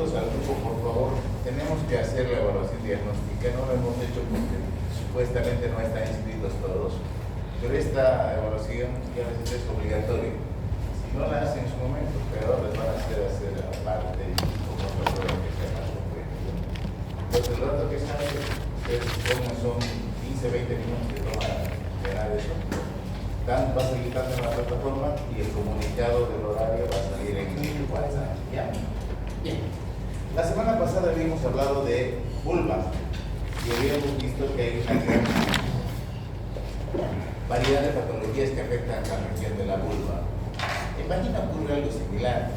inscritos al grupo, por favor. Tenemos que hacer la evaluación diagnóstica. No lo hemos hecho porque supuestamente no están inscritos todos, pero esta evaluación ya a veces es obligatoria. Si no la hacen en su momento, pero les van a hacer aparte y con otra prueba que sea más comprensiva. Entonces, el rato que sale, ustedes suponen son 15-20 minutos que toma llenar eso. Va a salir tanto en la plataforma y el comunicado del horario va a salir en el WhatsApp. ¿Ya? Bien. La semana pasada habíamos hablado de vulva y habíamos visto que hay una gran variedad de patologías que afectan a la región de la vulva. En vagina ocurre algo similar.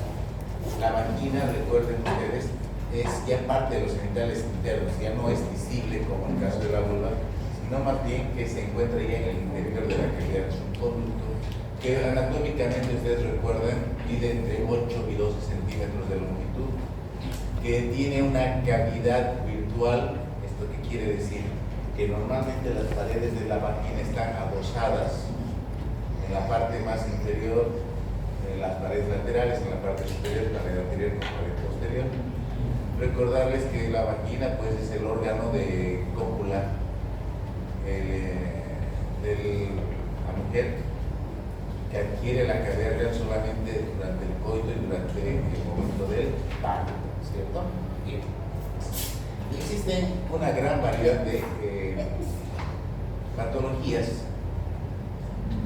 La vagina, recuerden ustedes, es ya parte de los genitales internos, ya no es visible como en el caso de la vulva, sino más bien que se encuentra ya en el interior de la cavidad. Es un conducto que anatómicamente ustedes recuerdan mide entre 8 y 12 centímetros de longitud, que tiene una cavidad virtual. ¿Esto qué quiere decir? Que normalmente las paredes de la vagina están adosadas en la parte más inferior, en las paredes laterales, en la parte superior, pared anterior con pared posterior. Recordarles que la vagina pues es el órgano de cópula de la mujer, que adquiere la cavidad real solamente durante el coito y durante el momento del parto, ¿cierto? Bien. Existen una gran variedad de patologías,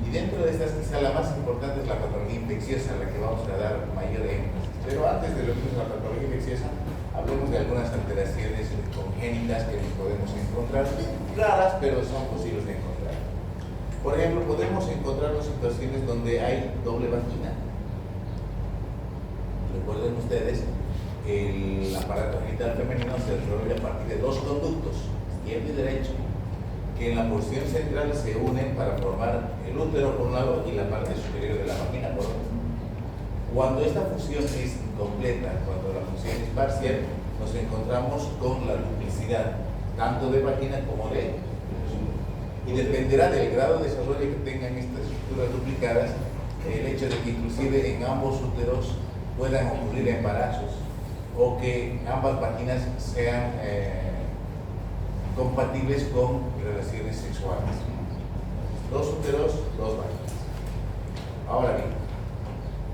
y dentro de estas quizá la más importante es la patología infecciosa, a la que vamos a dar mayor énfasis. Pero antes de lo que es la patología infecciosa, hablemos de algunas alteraciones congénitas que nos podemos encontrar, raras, pero son posibles de encontrar. Por ejemplo, podemos encontrarnos situaciones donde hay doble vagina. Recuerden ustedes, el aparato genital femenino se desarrolla a partir de dos conductos, izquierdo y derecho, que en la porción central se unen para formar el útero por un lado y la parte superior de la vagina por otro. Cuando esta fusión es incompleta, cuando la fusión es parcial, nos encontramos con la duplicidad, tanto de vagina como de útero. Y dependerá del grado de desarrollo que tengan estas estructuras duplicadas, el hecho de que inclusive en ambos úteros puedan ocurrir embarazos o que ambas vaginas sean compatibles con relaciones sexuales. Dos úteros, dos vaginas. Ahora bien,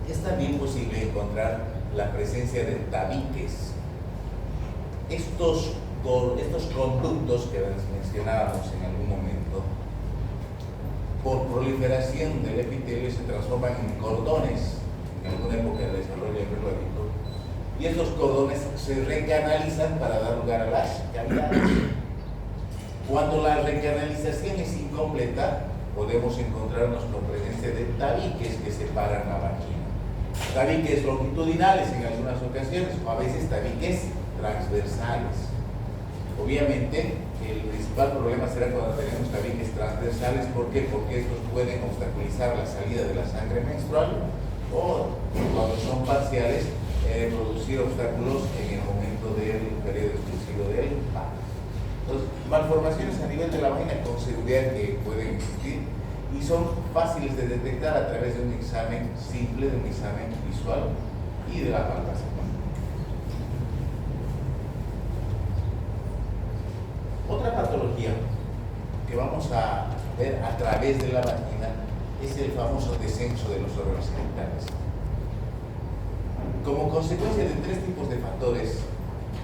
es también posible encontrar la presencia de tabiques. Estos conductos que mencionábamos en algún momento, por proliferación del epitelio se transforman en cordones en alguna época del desarrollo embriológico, y estos cordones se recanalizan para dar lugar a las cavidades. Cuando la recanalización es incompleta, podemos encontrarnos con presencia de tabiques que separan la vagina. Tabiques longitudinales en algunas ocasiones, o a veces tabiques transversales. Obviamente, el principal problema será cuando tenemos tabiques transversales. ¿Por qué? Porque estos pueden obstaculizar la salida de la sangre menstrual, o cuando son parciales, producir obstáculos en el momento del periodo exclusivo del parto. Entonces, malformaciones a nivel de la vagina con seguridad que pueden existir y son fáciles de detectar a través de un examen simple, de un examen visual y de la palpación. Otra patología que vamos a ver a través de la vagina es el famoso descenso de los órganos genitales. Como consecuencia de tres tipos de factores,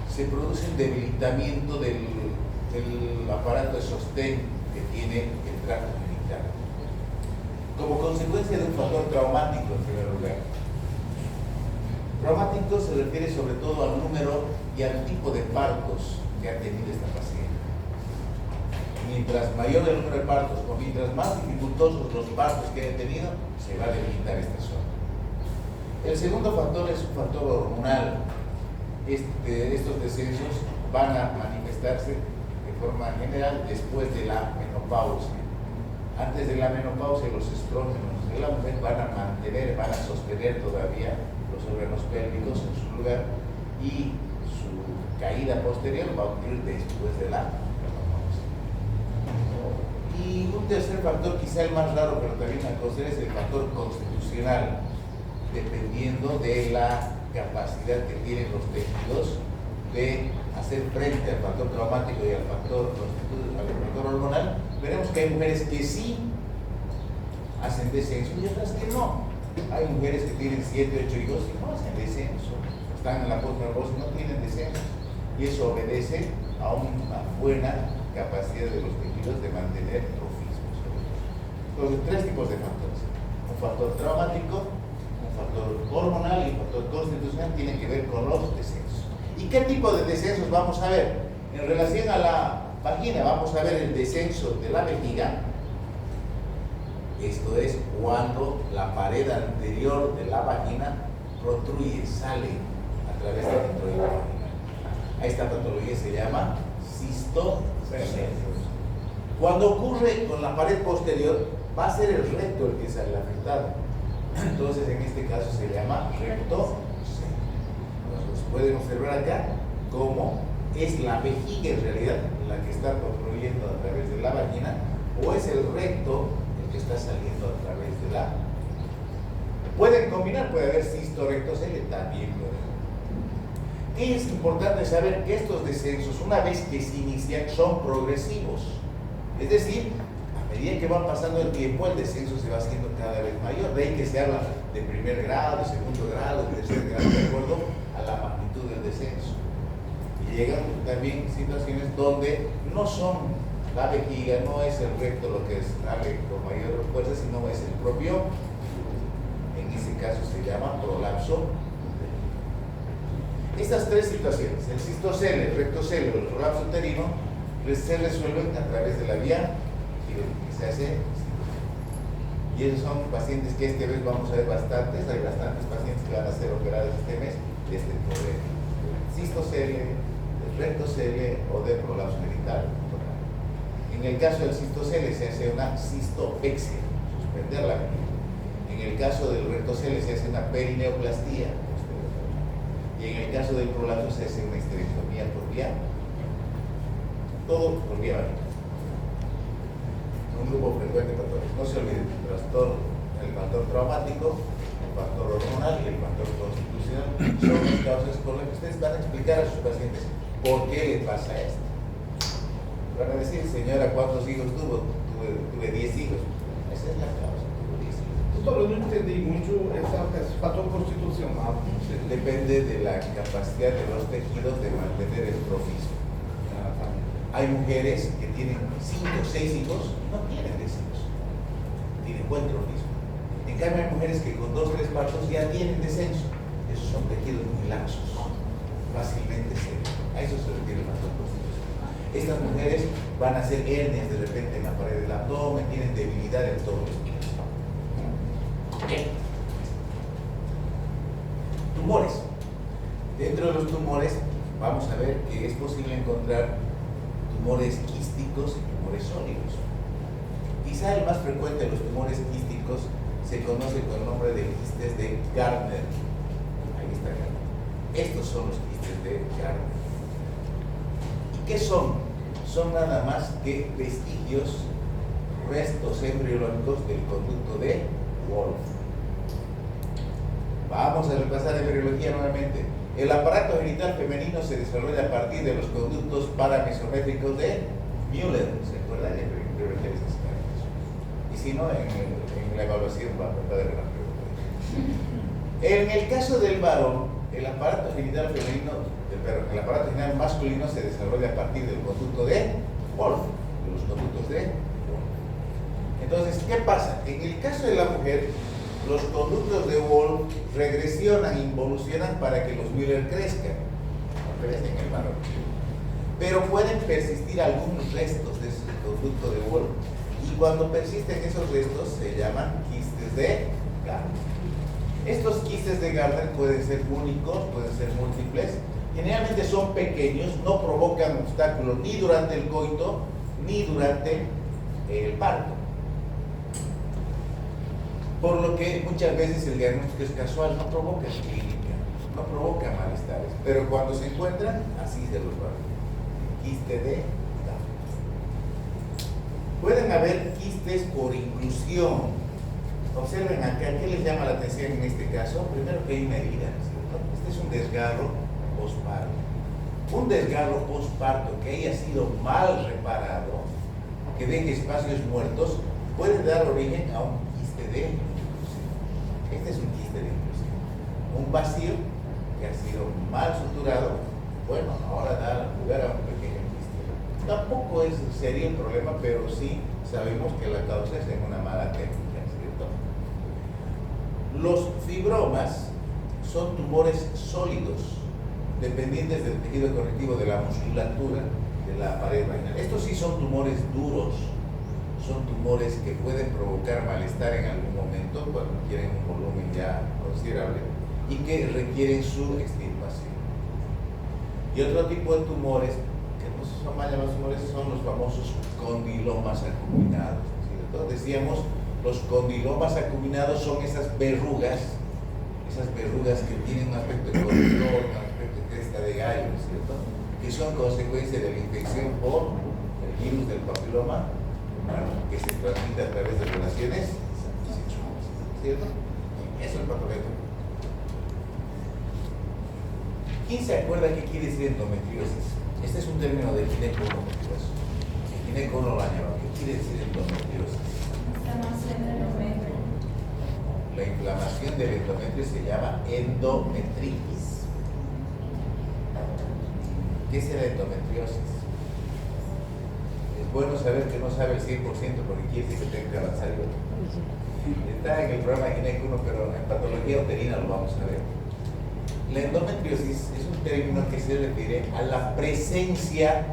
se produce un debilitamiento del aparato de sostén que tiene el tracto genital. Como consecuencia de un factor traumático, en primer lugar. Traumático se refiere sobre todo al número y al tipo de partos que ha tenido esta paciente. Mientras mayor el número de partos o mientras más dificultosos los partos que haya tenido, se va a debilitar esta zona. El segundo factor es un factor hormonal. Estos descensos van a manifestarse de forma general después de la menopausia. Antes de la menopausia, los estrógenos de la mujer van a sostener todavía los órganos pélvicos en su lugar, y su caída posterior va a ocurrir después de la menopausia. Y un tercer factor, quizá el más raro, pero también a considerar, es el factor constitucional, dependiendo de la capacidad que tienen los tejidos de hacer frente al factor traumático y al factor hormonal, veremos que hay mujeres que sí hacen descenso y otras que no. Hay mujeres que tienen 7, 8 hijos y no hacen descenso, están en la posmenopausia y no tienen descenso, y eso obedece a una buena capacidad de los tejidos de mantener trofismo. Entonces, 3 tipos de factores: un factor traumático, un factor hormonal y un factor constitucional. Tienen que ver con los descensos. ¿Y qué tipo de descensos vamos a ver? En relación a la vagina, vamos a ver el descenso de la vejiga. Esto es cuando la pared anterior de la vagina protruye, sale a través del introito vaginal. A esta patología se llama cistocele. Cuando ocurre con la pared posterior, va a ser el recto el que sale afectado. Entonces, en este caso se llama rectocele. Entonces, pueden observar acá cómo es la vejiga en realidad la que está protrudiendo a través de la vagina, o es el recto que está saliendo a través de la... Pueden combinar, puede haber cisto-rectocele, también puede haber. ¿Qué es importante saber? Que estos descensos, una vez que se inician, son progresivos. Es decir, a medida que va pasando el tiempo, el descenso se va haciendo cada vez mayor. De ahí que se habla de primer grado, de segundo grado, de tercer grado, de acuerdo a la magnitud del descenso. Y llegan también situaciones donde no son... La vejiga no es el recto lo que sale con mayor fuerza, sino es el propio. En ese caso se llama prolapso. Estas 3 situaciones, el cistocele, el rectocele o el prolapso uterino, se resuelven a través de la vía que se hace. Y esos son pacientes que este mes vamos a ver bastantes. Hay bastantes pacientes que van a ser operados este mes de este problema: cistocele, del rectocele o del prolapso genital. En el caso del cistocele se hace una cistopexia, suspender la vejiga. En el caso del rectocele se hace una perineoplastía. Y en el caso del prolapso se hace una histerectomía por vía, todo por vía vaginal. Un grupo frecuente de factores. No se olviden: el factor traumático, el factor hormonal y el factor constitucional son las causas por las que ustedes van a explicar a sus pacientes por qué les pasa esto. Van a decir: señora, ¿cuántos hijos tuvo? Tuve 10 hijos. Esa es la causa, tuvo 10 hijos. Doctor, eu não entendi muito esse fator constitucional. Depende de la capacidad de los tejidos de mantener el trofismo. Hay mujeres que tienen 5 o 6 hijos, no tienen descenso, tienen buen trofismo. En cambio, hay mujeres que con 2 o 3 partos ya tienen descenso. Esos son tejidos muy laxos, fácilmente se... A eso se refiere el factor constitucional. Estas mujeres van a hacer hernias de repente en la pared del abdomen, tienen debilidad en todo esto. Tumores. Dentro de los tumores vamos a ver que es posible encontrar tumores quísticos y tumores sólidos. Quizá el más frecuente de los tumores quísticos se conoce con el nombre de quistes de Gardner. Ahí está Gardner. Estos son los quistes de Gardner. ¿Qué son? Son nada más que vestigios, restos embriológicos del conducto de Wolf. Vamos a repasar embriología nuevamente. El aparato genital femenino se desarrolla a partir de los conductos paramesométricos de Müller. ¿Se acuerdan? En embriología de esas características. Y si no, en la evaluación va a tratar de remarcar. En el caso del varón, el aparato genital femenino, el aparato genital masculino se desarrolla a partir del conducto de Wolf, de los conductos de Wolf. Entonces, ¿qué pasa? En el caso de la mujer, los conductos de Wolf regresionan, involucionan para que los Müller crezcan, al revés en el varón. Pero pueden persistir algunos restos de ese conducto de Wolf, y cuando persisten esos restos se llaman quistes de Gardner. Estos quistes de Gardner pueden ser únicos, pueden ser múltiples. Generalmente son pequeños, no provocan obstáculos ni durante el coito ni durante el parto. Por lo que muchas veces el diagnóstico es casual, no provoca clínica, no provoca malestares. Pero cuando se encuentran, así se los va a ver. Quiste de Gardner. Pueden haber quistes por inclusión. Observen acá, ¿qué les llama la atención en este caso? Primero que hay una herida, ¿cierto? Esta desgarro postparto. Un desgarro postparto que haya sido mal reparado, que deje espacios muertos, puede dar origen a un quiste de inclusión. Este es un quiste de inclusión. Un vacío que ha sido mal suturado, bueno, ahora da lugar a un pequeño quiste. Tampoco sería un problema, pero sí sabemos que la causa es en una mala técnica, ¿cierto? Los fibromas son tumores sólidos, dependientes del tejido conectivo de la musculatura de la pared vaginal. Estos sí son tumores duros, son tumores que pueden provocar malestar en algún momento cuando tienen un volumen ya considerable y que requieren su extirpación. Y otro tipo de tumores, que no son mal llamados tumores, son los famosos condilomas acuminados, ¿cierto? Decíamos, los condilomas acuminados son esas verrugas que tienen un aspecto de corredor, un aspecto de cresta de gallo, ¿cierto? Que son consecuencia de la infección por el virus del papiloma humano, que se transmite a través de relaciones sexuales, ¿cierto? Eso es el patología. ¿Quién se acuerda qué quiere decir endometriosis? Este es un término del gineco endometrioso. El gineco no lo ha llamado. ¿Qué quiere decir endometriosis? Inflamación del endometrio. La inflamación del endometrio se llama endometritis. ¿Qué es la endometriosis? Es bueno saber que no sabe el 100% porque quiere decir que tengo que avanzar yo. Está en el programa de Gineco 1, pero en patología uterina lo vamos a ver. La endometriosis es un término que se refiere a la presencia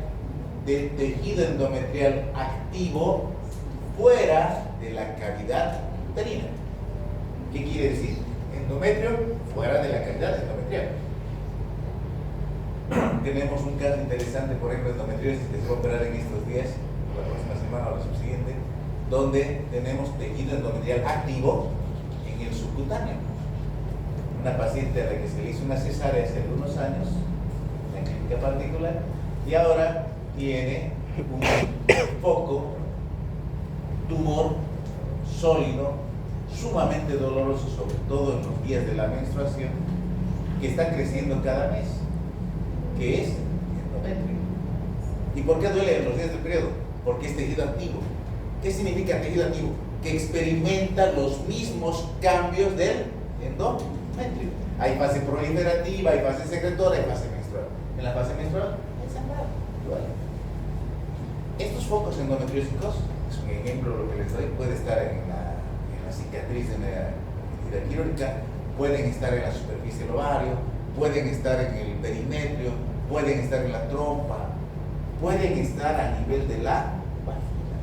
del tejido endometrial activo fuera de la cavidad uterina. ¿Qué quiere decir? Endometrio fuera de la cavidad endometrial. Tenemos un caso interesante, por ejemplo, de endometriosis que se va a operar en estos días, la próxima semana o la subsiguiente, donde tenemos tejido endometrial activo en el subcutáneo. Una paciente a la que se le hizo una cesárea hace algunos años, en clínica particular, y ahora tiene un foco, tumor sólido, sumamente doloroso, sobre todo en los días de la menstruación, que está creciendo cada mes, que es endometrio. ¿Y por qué duele en los días del periodo? Porque es tejido activo. ¿Qué significa tejido activo? Que experimenta los mismos cambios del endometrio. Hay fase proliferativa, hay fase secretora, hay fase menstrual. En la fase menstrual, el sangrado. Estos focos endometriósicos, es un ejemplo lo que les doy, puede estar en la cicatriz de la herida quirúrgica, pueden estar en la superficie del ovario, pueden estar en el perimetrio, pueden estar en la trompa, pueden estar a nivel de la vagina.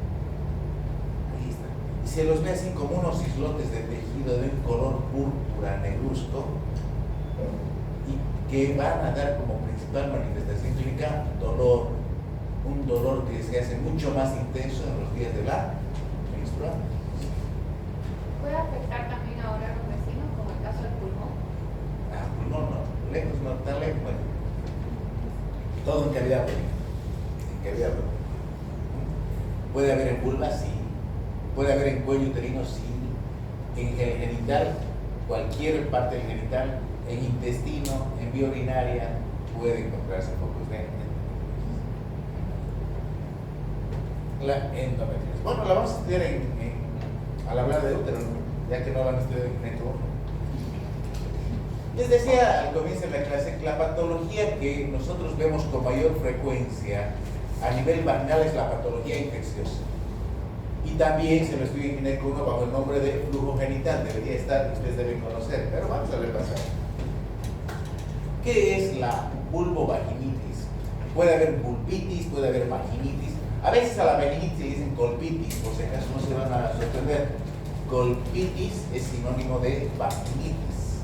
Ahí está. Y se los ve así como unos islotes de tejido de un color púrpura negruzco y que van a dar como principal manifestación clínica dolor, un dolor que se hace mucho más intenso en los días de la menstruación. ¿Puede afectar también ahora a los vecinos, como el caso del pulmón? Ah, pulmón no, lejos no, tan lejos. Bueno. Todo en cavidad abdominal. En cavidad abdominal. Puede haber en vulva, sí. Puede haber en cuello uterino, sí. En el genital, cualquier parte del genital, en intestino, en vía urinaria, puede encontrarse focos de la endometriosis. Bueno, la vamos a estudiar al hablar de útero, ya que no la han estudiado en gineco. Les decía al comienzo de la clase que la patología que nosotros vemos con mayor frecuencia a nivel vaginal es la patología infecciosa. Y también se lo estudia en gineco 1 bajo el nombre de flujo genital, debería estar, ustedes deben conocer, pero vamos a repasar. ¿Qué es la vulvovaginitis? Puede haber vulvitis, puede haber vaginitis. A veces a la vaginitis le dicen colpitis, por si acaso no se van a sorprender. Colpitis es sinónimo de vaginitis.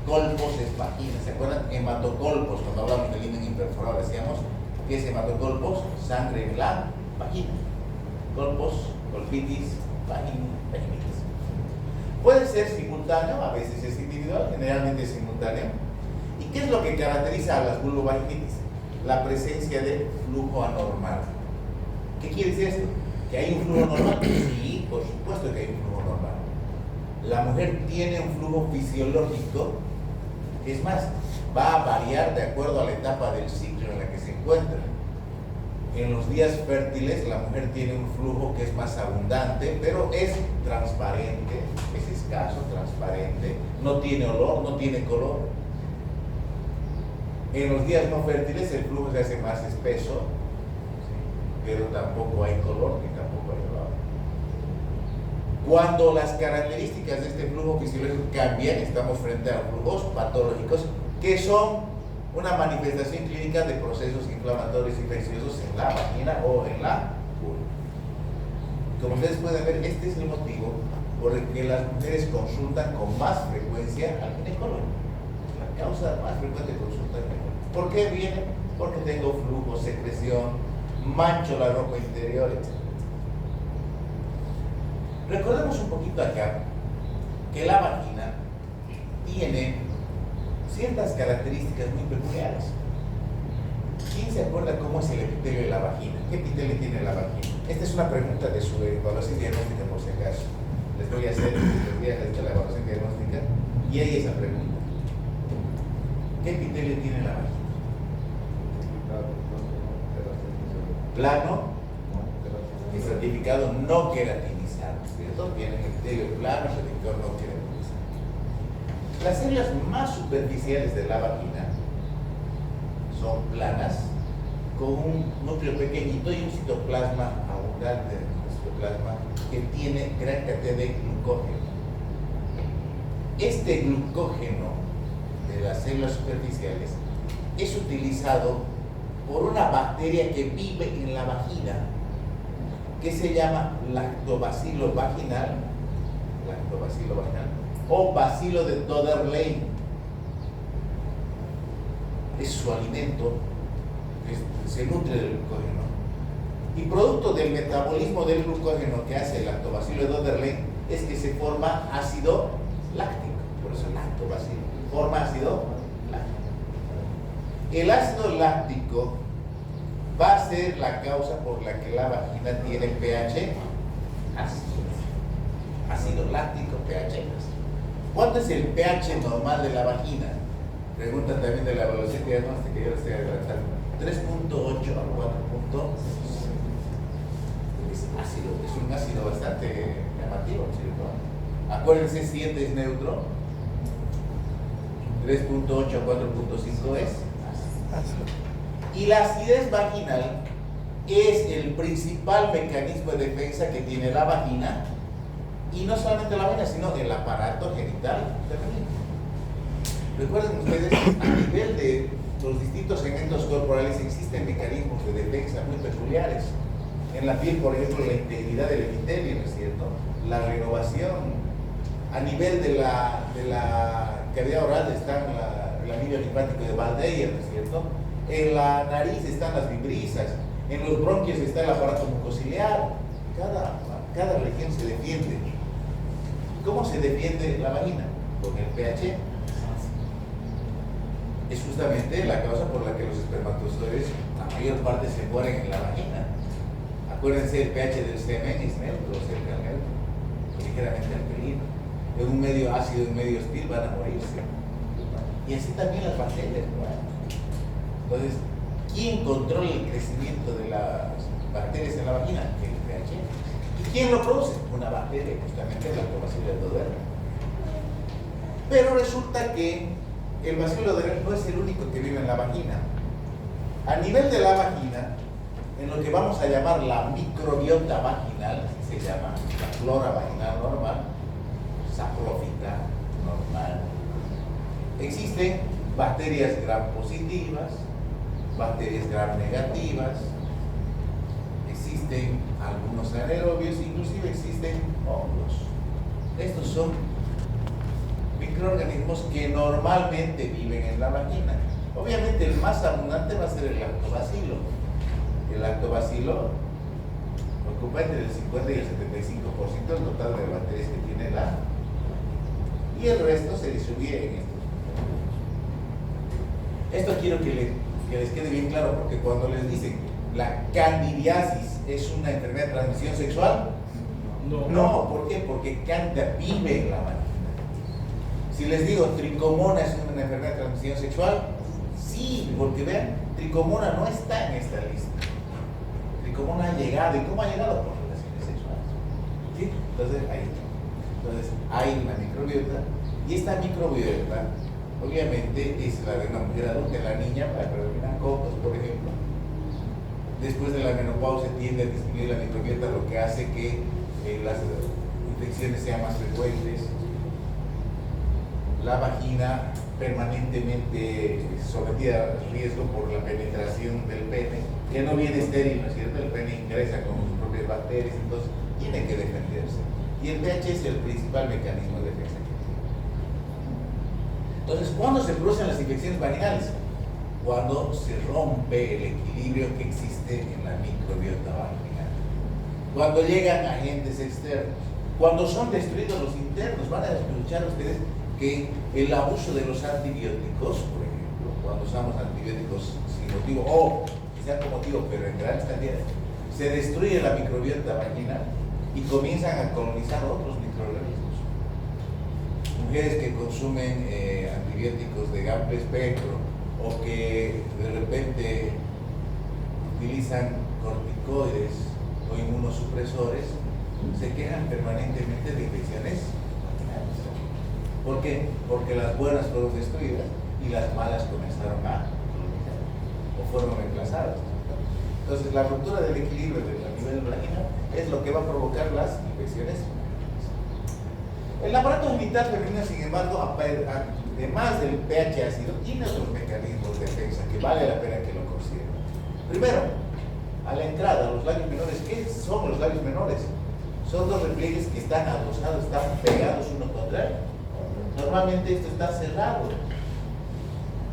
Colpos es vagina. ¿Se acuerdan? Hematocolpos, cuando hablamos del himen imperforado decíamos que es hematocolpos, sangre en la vagina. Colpos, colpitis, vaginitis. Puede ser simultáneo, a veces es individual, generalmente es simultáneo. ¿Y qué es lo que caracteriza a las vulvovaginitis? La presencia de flujo anormal. ¿Qué quiere decir esto? ¿Que hay un flujo normal? Sí, por supuesto que hay un flujo normal. La mujer tiene un flujo fisiológico, es más, va a variar de acuerdo a la etapa del ciclo en la que se encuentra. En los días fértiles la mujer tiene un flujo que es más abundante, pero es transparente, es escaso, transparente, no tiene olor, no tiene color. En los días no fértiles el flujo se hace más espeso, pero tampoco hay color ni tampoco hay olor. Cuando las características de este flujo fisiológico cambian, estamos frente a flujos patológicos que son una manifestación clínica de procesos inflamatorios infecciosos en la vagina o en la vulva. Como ustedes pueden ver, este es el motivo por el que las mujeres consultan con más frecuencia al ginecólogo. La causa más frecuente de consulta al ginecólogo. ¿Por qué viene? Porque tengo flujo, secreción, mancho la ropa interior, etc. Recordemos un poquito acá que la vagina tiene ciertas características muy peculiares. ¿Quién se acuerda cómo es el epitelio de la vagina? ¿Qué epitelio tiene la vagina? Esta es una pregunta de su evaluación diagnóstica, por si acaso. Les voy a hacer la evaluación diagnóstica y hay esa pregunta. ¿Qué epitelio tiene la vagina? Plano, estratificado no queratinizado, ¿cierto? Tiene epitelio plano, estratificado no queratinizado. Las células más superficiales de la vagina son planas, con un núcleo pequeñito y un citoplasma abundante, un citoplasma que tiene gran cantidad de glucógeno. Este glucógeno de las células superficiales es utilizado por una bacteria que vive en la vagina, que se llama lactobacilo vaginal o bacilo de Doederlein. Es su alimento, se nutre del glucógeno. Y producto del metabolismo del glucógeno que hace el lactobacilo de Doederlein es que se forma ácido láctico, por eso lactobacilo, forma ácido láctico. El ácido láctico va a ser la causa por la que la vagina tiene pH ácido. Ácido láctico, pH ácido. ¿Cuánto es el pH normal de la vagina? Pregunta también de la evaluación diagnóstica que yo les estoy adelantando. 3.8 a 4.6. Es ácido, es un ácido bastante llamativo, ¿cierto? Acuérdense, 7 es neutro, 3.8 a 4.5 es ácido. Y la acidez vaginal es el principal mecanismo de defensa que tiene la vagina, y no solamente la vagina, sino el aparato genital femenino. Recuerden ustedes, a nivel de los distintos segmentos corporales existen mecanismos de defensa muy peculiares. En la piel, por ejemplo, la integridad del epitelio, ¿no es cierto? La renovación. A nivel de la cavidad oral está el anillo linfático de Valdeyer, ¿no es cierto? En la nariz están las vibrisas, en los bronquios está el aparato mucociliar. Cada región se defiende. ¿Cómo se defiende la vagina? Con el pH. Es justamente la causa por la que los espermatozoides, la mayor parte, se mueren en la vagina. Acuérdense, el pH del semen es neutro, cerca al neutro, ligeramente alcalino. En un medio ácido, en un medio hostil van a morirse. Y así también las bacterias, ¿no? Entonces, ¿quién controla el crecimiento de las bacterias en la vagina? El pH. ¿Y quién lo produce? Una bacteria, justamente la lactobacillus de Doederlein. Pero resulta que el bacilo de Doederlein no es el único que vive en la vagina. A nivel de la vagina, en lo que vamos a llamar la microbiota vaginal, así se llama, la flora vaginal normal, saprófita normal, existen bacterias gram positivas, bacterias gram negativas, existen algunos anaerobios, inclusive existen hongos. Estos son microorganismos que normalmente viven en la vagina. Obviamente el más abundante va a ser el lactobacilo. El lactobacilo ocupa entre el 50 y el 75% del total de bacterias que tiene la, y el resto se distribuye en estos. Esto quiero que les quede bien claro, porque cuando les dicen la candidiasis es una enfermedad de transmisión sexual, no, ¿por qué? Porque Candida vive en la vagina. Si les digo tricomona es una enfermedad de transmisión sexual, sí, porque vean, tricomona no está en esta lista. Tricomona ha llegado, ¿y cómo ha llegado? Por relaciones sexuales. ¿Sí? Entonces, ahí está. Entonces, hay una microbiota, y esta microbiota, obviamente, es la de una mujer adulta, la niña, para prevenir cocos, por ejemplo. Después de la menopausia tiende a disminuir la microbiota, lo que hace que las infecciones sean más frecuentes. La vagina permanentemente sometida a riesgo por la penetración del pene, que no viene estéril, ¿no es cierto? El pene ingresa con sus propias bacterias, entonces tiene que defenderse. Y el pH es el principal mecanismo de defensa que tiene. Entonces, ¿cuándo se producen las infecciones vaginales? Cuando se rompe el equilibrio que existe en la microbiota vaginal. Cuando llegan agentes externos. Cuando son destruidos los internos. Van a escuchar ustedes que el abuso de los antibióticos, por ejemplo, cuando usamos antibióticos sin motivo, o quizá con motivo, pero en grandes cantidades, se destruye la microbiota vaginal y comienzan a colonizar otros microorganismos. Mujeres que consumen antibióticos de amplio espectro o que de repente utilizan corticoides o inmunosupresores se quejan permanentemente de infecciones vaginales. ¿Por qué? Porque las buenas fueron destruidas y las malas comenzaron a colonizar o fueron reemplazadas. Entonces, la ruptura del equilibrio a nivel vaginal es lo que va a provocar las infecciones. El aparato genital femenino, sin embargo, además del pH ácido, tiene otros mecanismos de defensa que vale la pena que lo consideren. Primero, a la entrada, los labios menores. ¿Qué son los labios menores? Son dos repliegues que están adosados, están pegados uno contra el otro. Normalmente esto está cerrado.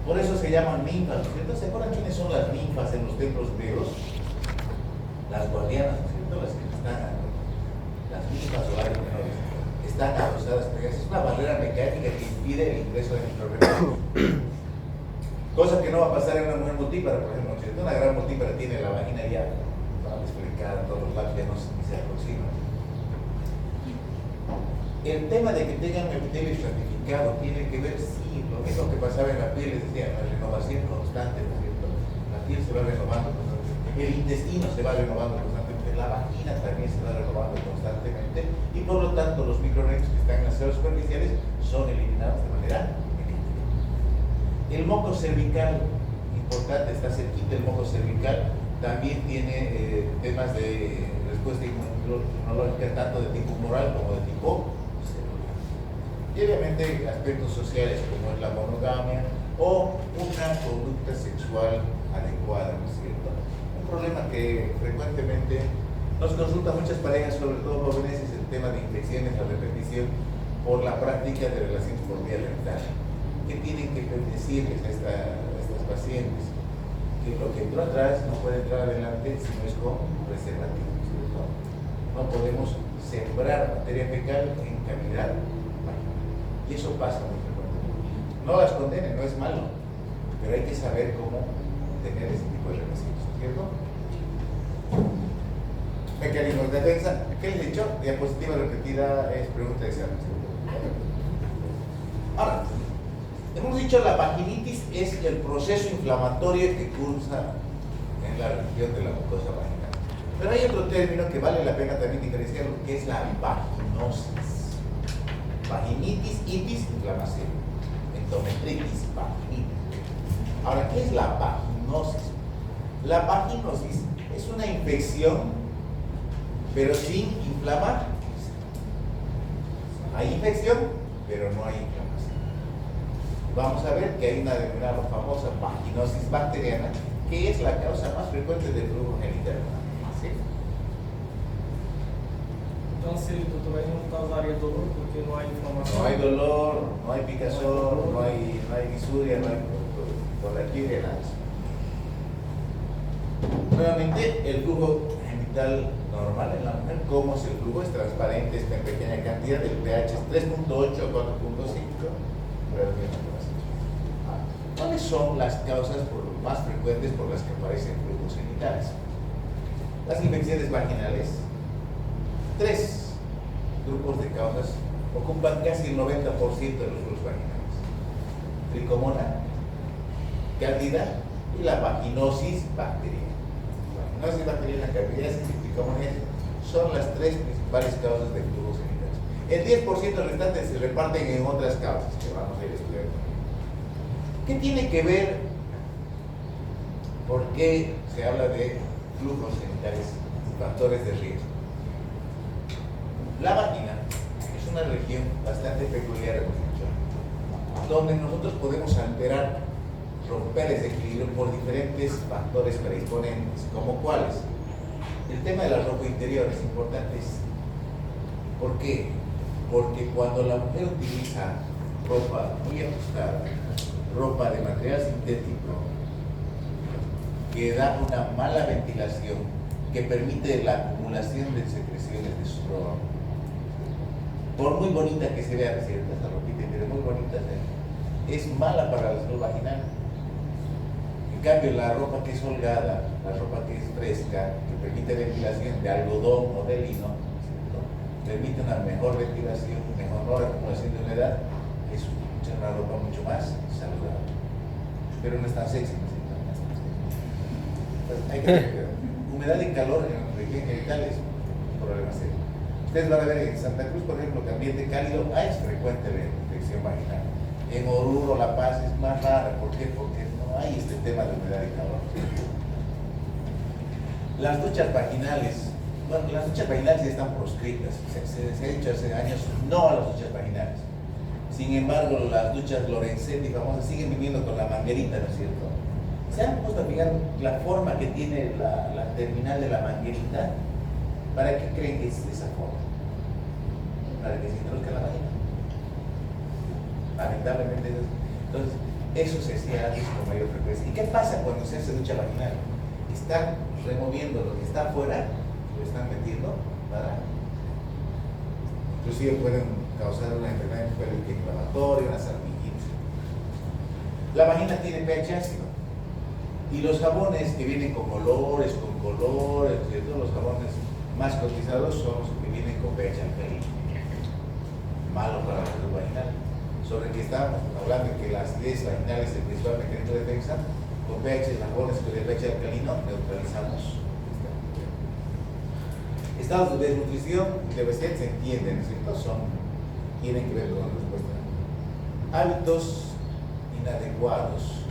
Por eso se llaman ninfas, ¿no es cierto? ¿Se acuerdan quiénes son las ninfas en los templos griegos? Las guardianas, ¿no es cierto? Las que están, las ninfas o labios menores, están adosadas, pegadas. Es una barrera mecánica que impide el ingreso de microorganismos. Cosa que no va a pasar en una mujer multípara, por ejemplo, ¿no es cierto? Una gran multípara tiene la vagina ya desflecada, todos los labios ya no se aproximan. El tema de que tengan epitelio estratificado tiene que ver, sí, lo mismo que pasaba en la piel, les decía, la renovación constante, ¿no es cierto? La piel se va renovando constantemente, el intestino se va renovando constantemente, la vagina también se va renovando constantemente, y por lo tanto los microorganismos que están en las células superficiales son eliminados de manera mecánica. El moco cervical, importante, está cerquita el moco cervical, también tiene temas de respuesta inmunológica tanto de tipo humoral como de tipo celular. Y obviamente aspectos sociales como es la monogamia o una conducta sexual adecuada, ¿no es cierto? Un problema que frecuentemente nos consultan muchas parejas, sobre todo jóvenes, es el tema de infecciones a repetición por la práctica de relaciones por vía rectal. ¿Qué tienen que decirles a estas pacientes? Que lo que entró atrás no puede entrar adelante si no es con preservativo, ¿cierto? No podemos sembrar materia fecal en cavidad vaginal. Y eso pasa muy frecuentemente. No las condenen, no es malo, pero hay que saber cómo tener ese tipo de relaciones, ¿cierto? Mecanismos de defensa. ¿Qué les he dicho? Diapositiva repetida es pregunta de examen. Ahora, hemos dicho la vaginitis es el proceso inflamatorio que cursa en la región de la mucosa vaginal. Pero hay otro término que vale la pena también diferenciarlo, que es la vaginosis. Vaginitis, itis, inflamación. Endometritis, vaginitis. Ahora, ¿qué es la vaginosis? La vaginosis es una infección, pero sin inflamar. Hay infección, pero no hay inflamación. Vamos a ver que hay una denominada famosa vaginosis bacteriana, que es la causa más frecuente del flujo genital. ¿Sí? Entonces, doctor, ahí no causaría dolor porque no hay inflamación. No hay dolor, no hay picazón, no hay disuria, no hay colarquiria, nada. Nuevamente, el flujo genital normal en la mujer, ¿cómo es el flujo? Es transparente, está en pequeña cantidad, el pH es 3.8 a 4.5. ¿Cuáles son las causas más frecuentes por las que aparecen flujos genitales? Las infecciones vaginales. 3 grupos de causas ocupan casi el 90% de los flujos vaginales: tricomona, cándida y la vaginosis bacteriana. Vaginosis bacteriana, candidiasis y tricomoniasis son las tres principales causas de flujos genitales. El 10% restante se reparten en otras causas que vamos a ir estudiando. ¿Qué tiene que ver? ¿Por qué se habla de flujos genitales y factores de riesgo? La vagina es una región bastante peculiar, hemos dicho, donde nosotros podemos alterar, romper ese equilibrio por diferentes factores predisponentes, como cuáles. El tema de la ropa interior es importante. ¿Por qué? Porque cuando la mujer utiliza ropa muy ajustada, ropa de material sintético, que da una mala ventilación, que permite la acumulación de secreciones de sudor, por muy bonita que se vea, ¿cierto? Esta ropita interior muy bonita, es mala para la salud vaginal. En cambio, la ropa que es holgada, la ropa que es fresca, que permite ventilación de algodón o de lino, ¿cierto?, permite una mejor ventilación, mejor acumulación de humedad, es una ropa mucho más saludable. Pero no es tan sexy, ¿no? Entonces, hay que tener cuidado. Humedad y calor en la región genital es un problema serio. Ustedes van a ver en Santa Cruz, por ejemplo, que ambiente cálido es frecuente la infección vaginal. En Oruro, La Paz es más rara. ¿Por qué? Porque no hay este tema de humedad y calor. Las duchas vaginales, bueno, las duchas vaginales ya están proscritas. Se ha dicho hace años no a las duchas vaginales. Sin embargo, las duchas Lorenzetti famosas siguen viniendo con la manguerita, ¿no es cierto? ¿Se han puesto a fijar la forma que tiene la terminal de la manguerita? ¿Para qué creen que es de esa forma? Para que se introduzca la vagina. Lamentablemente, entonces, eso se hacía antes con mayor frecuencia. ¿Y qué pasa cuando se hace ducha vaginal? Están removiendo lo que está afuera, lo están metiendo para... Inclusive pueden causar una enfermedad inflamatoria, una salpingitis. La vagina tiene pH ácido. Y los jabones que vienen con colores, ¿cierto? Los jabones más cotizados son los que vienen con pH alcalino. Malo para la salud vaginal. Sobre el que estábamos hablando de que la acidez vaginal es el principal mecanismo de defensa, con pH, jabones con el pH alcalino neutralizamos. Estados de desnutrición y de obesidad se entienden, ¿no es cierto? Tienen que ver con la respuesta. Hábitos inadecuados.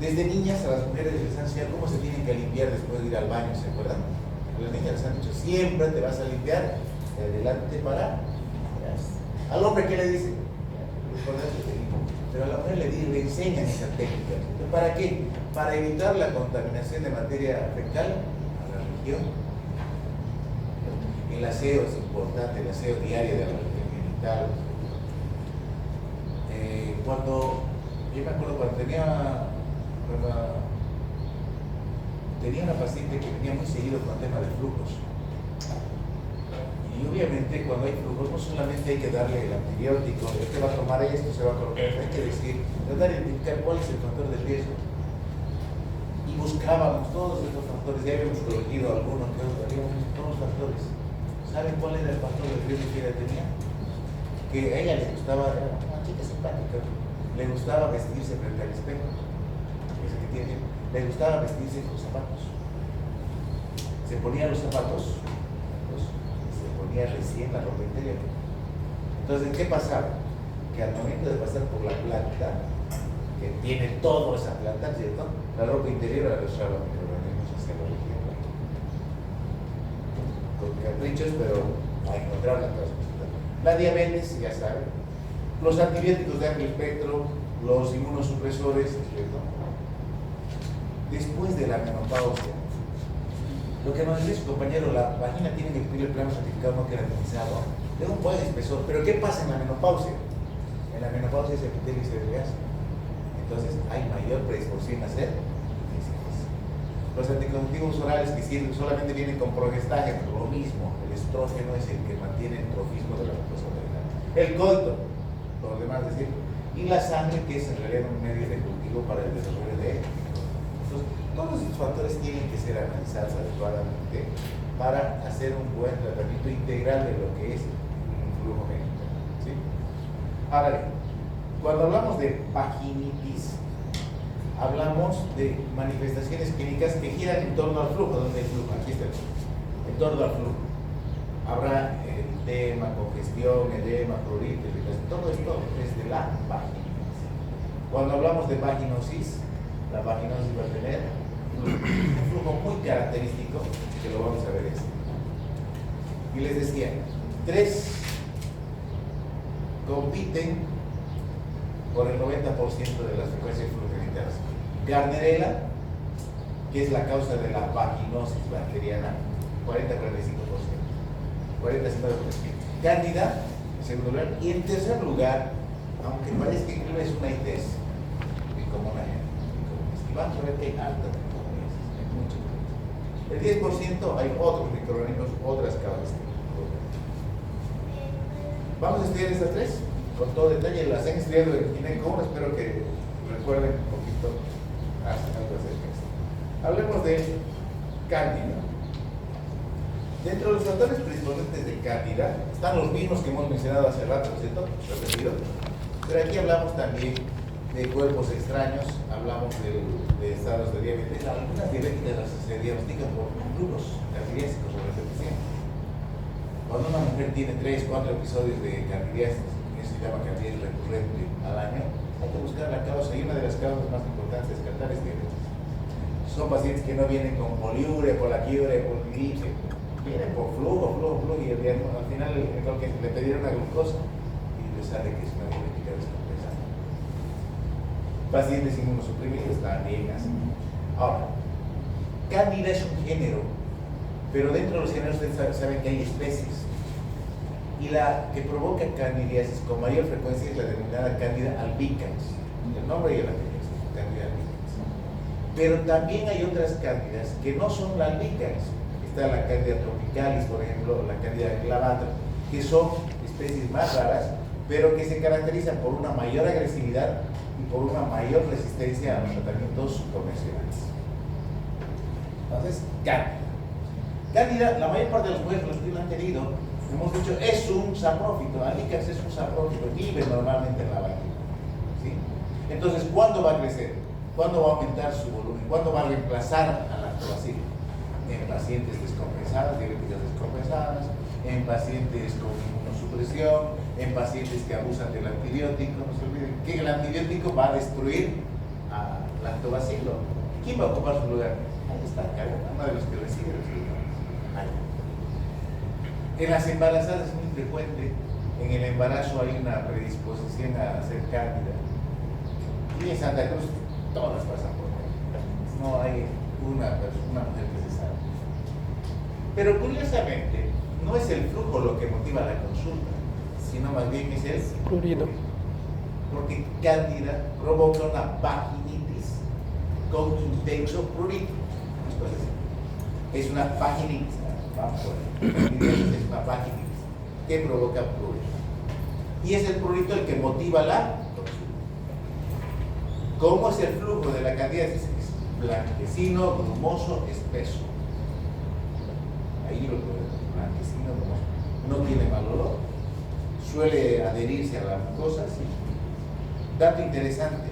Desde niñas a las mujeres les han enseñado cómo se tienen que limpiar después de ir al baño, ¿se acuerdan? A las niñas les han dicho, siempre te vas a limpiar de adelante para atrás. Al hombre, ¿qué le dicen? Pero a la mujer le enseñan esa técnica. ¿Para qué? Para evitar la contaminación de materia fecal a la región. El aseo es importante, el aseo diario de la región genital. Yo me acuerdo cuando tenía una paciente que venía muy seguido con el tema de flujos. Y obviamente cuando hay flujos no solamente hay que darle el antibiótico, este va a tomar esto, se va a colocar esto, hay que decir, tratar de identificar cuál es el factor de riesgo. Y buscábamos todos estos factores, ya habíamos corregido algunos, que habíamos visto todos los factores. ¿Saben cuál era el factor de riesgo que ella tenía? Que a ella le gustaba, era una chica simpática, le gustaba vestirse frente al espejo. Le gustaba vestirse con zapatos. Se ponía los zapatos, se ponía recién la ropa interior. Entonces, ¿qué pasaba? Que al momento de pasar por la planta, que tiene toda esa planta, ¿cierto?, la ropa interior arrastraba microorganismos hacia la región. Con caprichos, pero a encontrar la causa. La diabetes, ya saben, los antibióticos de amplio espectro, los inmunosupresores, ¿cierto? Después de la menopausia, lo que nos dice su compañero, la vagina tiene que cumplir el plano certificado no queratinizado de un buen espesor. Pero ¿qué pasa en la menopausia? En la menopausia ese epitelio se desgasta. Entonces hay mayor predisposición a hacer infecciones. Los anticonceptivos orales que solamente vienen con progestágeno, lo mismo. El estrógeno es el que mantiene el trofismo de la mucosa vaginal. El coito, por lo demás decir, y la sangre, que es en realidad un medio de cultivo para el desarrollo de... Entonces, todos estos factores tienen que ser analizados adecuadamente para hacer un buen tratamiento integral de lo que es un flujo genital, ¿sí? Ahora bien, Cuando hablamos de vaginitis, hablamos de manifestaciones clínicas que giran en torno al flujo. ¿Dónde hay flujo? Aquí está el flujo. En torno al flujo. Habrá edema, congestión, edema, pruritus, todo esto es de la vaginitis. Cuando hablamos de vaginosis, la vaginosis va a tener un flujo muy característico, que lo vamos a ver este. Y les decía, 3 compiten por el 90% de las frecuencias fluogenitales. Gardnerella, que es la causa de la vaginosis bacteriana, 40-45%. 40-50%. Cándida, en segundo lugar. Y en tercer lugar, aunque parezca que no es una ITS, como una y vamos a ver que hay altas hay muchos. El 10% hay otros microorganismos, otras causas. Vamos a estudiar estas 3 con todo detalle. Las han estudiado en Gineco, espero que recuerden un poquito algo acerca de esto. Hablemos de Cándida. Dentro de los factores predisponentes de Cándida están los mismos que hemos mencionado hace rato, ¿cierto? Repetido. Pero aquí hablamos también de cuerpos extraños, hablamos de estados de diabetes. Algunas diabéticas se diagnostican por flujos candidiásicos o repetición. Cuando una mujer tiene 3-4 episodios de candidiasis, que se llama candidiasis recurrente al año, hay que buscar la causa, y una de las causas más importantes de descartar es diabetes. Son pacientes que no vienen con poliuria, polaquiuria, polidipsia, vienen por flujo, y al final le pidieron una glucosa y le sale que es una diabética descompensada. Pacientes inmunosuprimidos también así. Ahora, Cándida es un género, pero dentro de los géneros ustedes saben que hay especies. Y la que provoca candidiasis con mayor frecuencia es la denominada Cándida albicans. El nombre y el apellido, Cándida albicans. Pero también hay otras cándidas que no son la albicans. Está la Cándida tropicalis, por ejemplo, la Cándida clavata, que son especies más raras, pero que se caracterizan por una mayor agresividad y por una mayor resistencia a los tratamientos convencionales. Entonces, Cándida, la mayor parte de los mujeres que lo han tenido, hemos dicho, es un saprófito. Albicans es un saprófito, vive normalmente en la vagina. ¿Sí? Entonces, ¿cuándo va a crecer? ¿Cuándo va a aumentar su volumen? ¿Cuándo va a reemplazar al lactobacilo? En pacientes descompensadas, diabéticas descompensadas, en pacientes con inmunosupresión, en pacientes que abusan del antibiótico. No se olviden que el antibiótico va a destruir al lactobacilo. ¿Quién va a ocupar su lugar? Ahí está, uno de los que recibe los lugares. En las embarazadas es muy frecuente. En el embarazo hay una predisposición a ser cándida. Y en Santa Cruz todas pasan por ahí. No hay una mujer que se sabe. Pero curiosamente, no es el flujo lo que motiva la consulta, sino más bien es el prurito. Porque cándida provoca una vaginitis con intenso prurito. Es una vaginitis. Es una vaginitis que provoca prurito. Y es el prurito el que motiva la consulta. ¿Cómo es el flujo de la candidiasis? Es blanquecino, grumoso, espeso. Ahí lo podemos, blanquecino, grumoso. No tiene mal olor. Suele adherirse a la mucosa. ¿Sí? Dato interesante.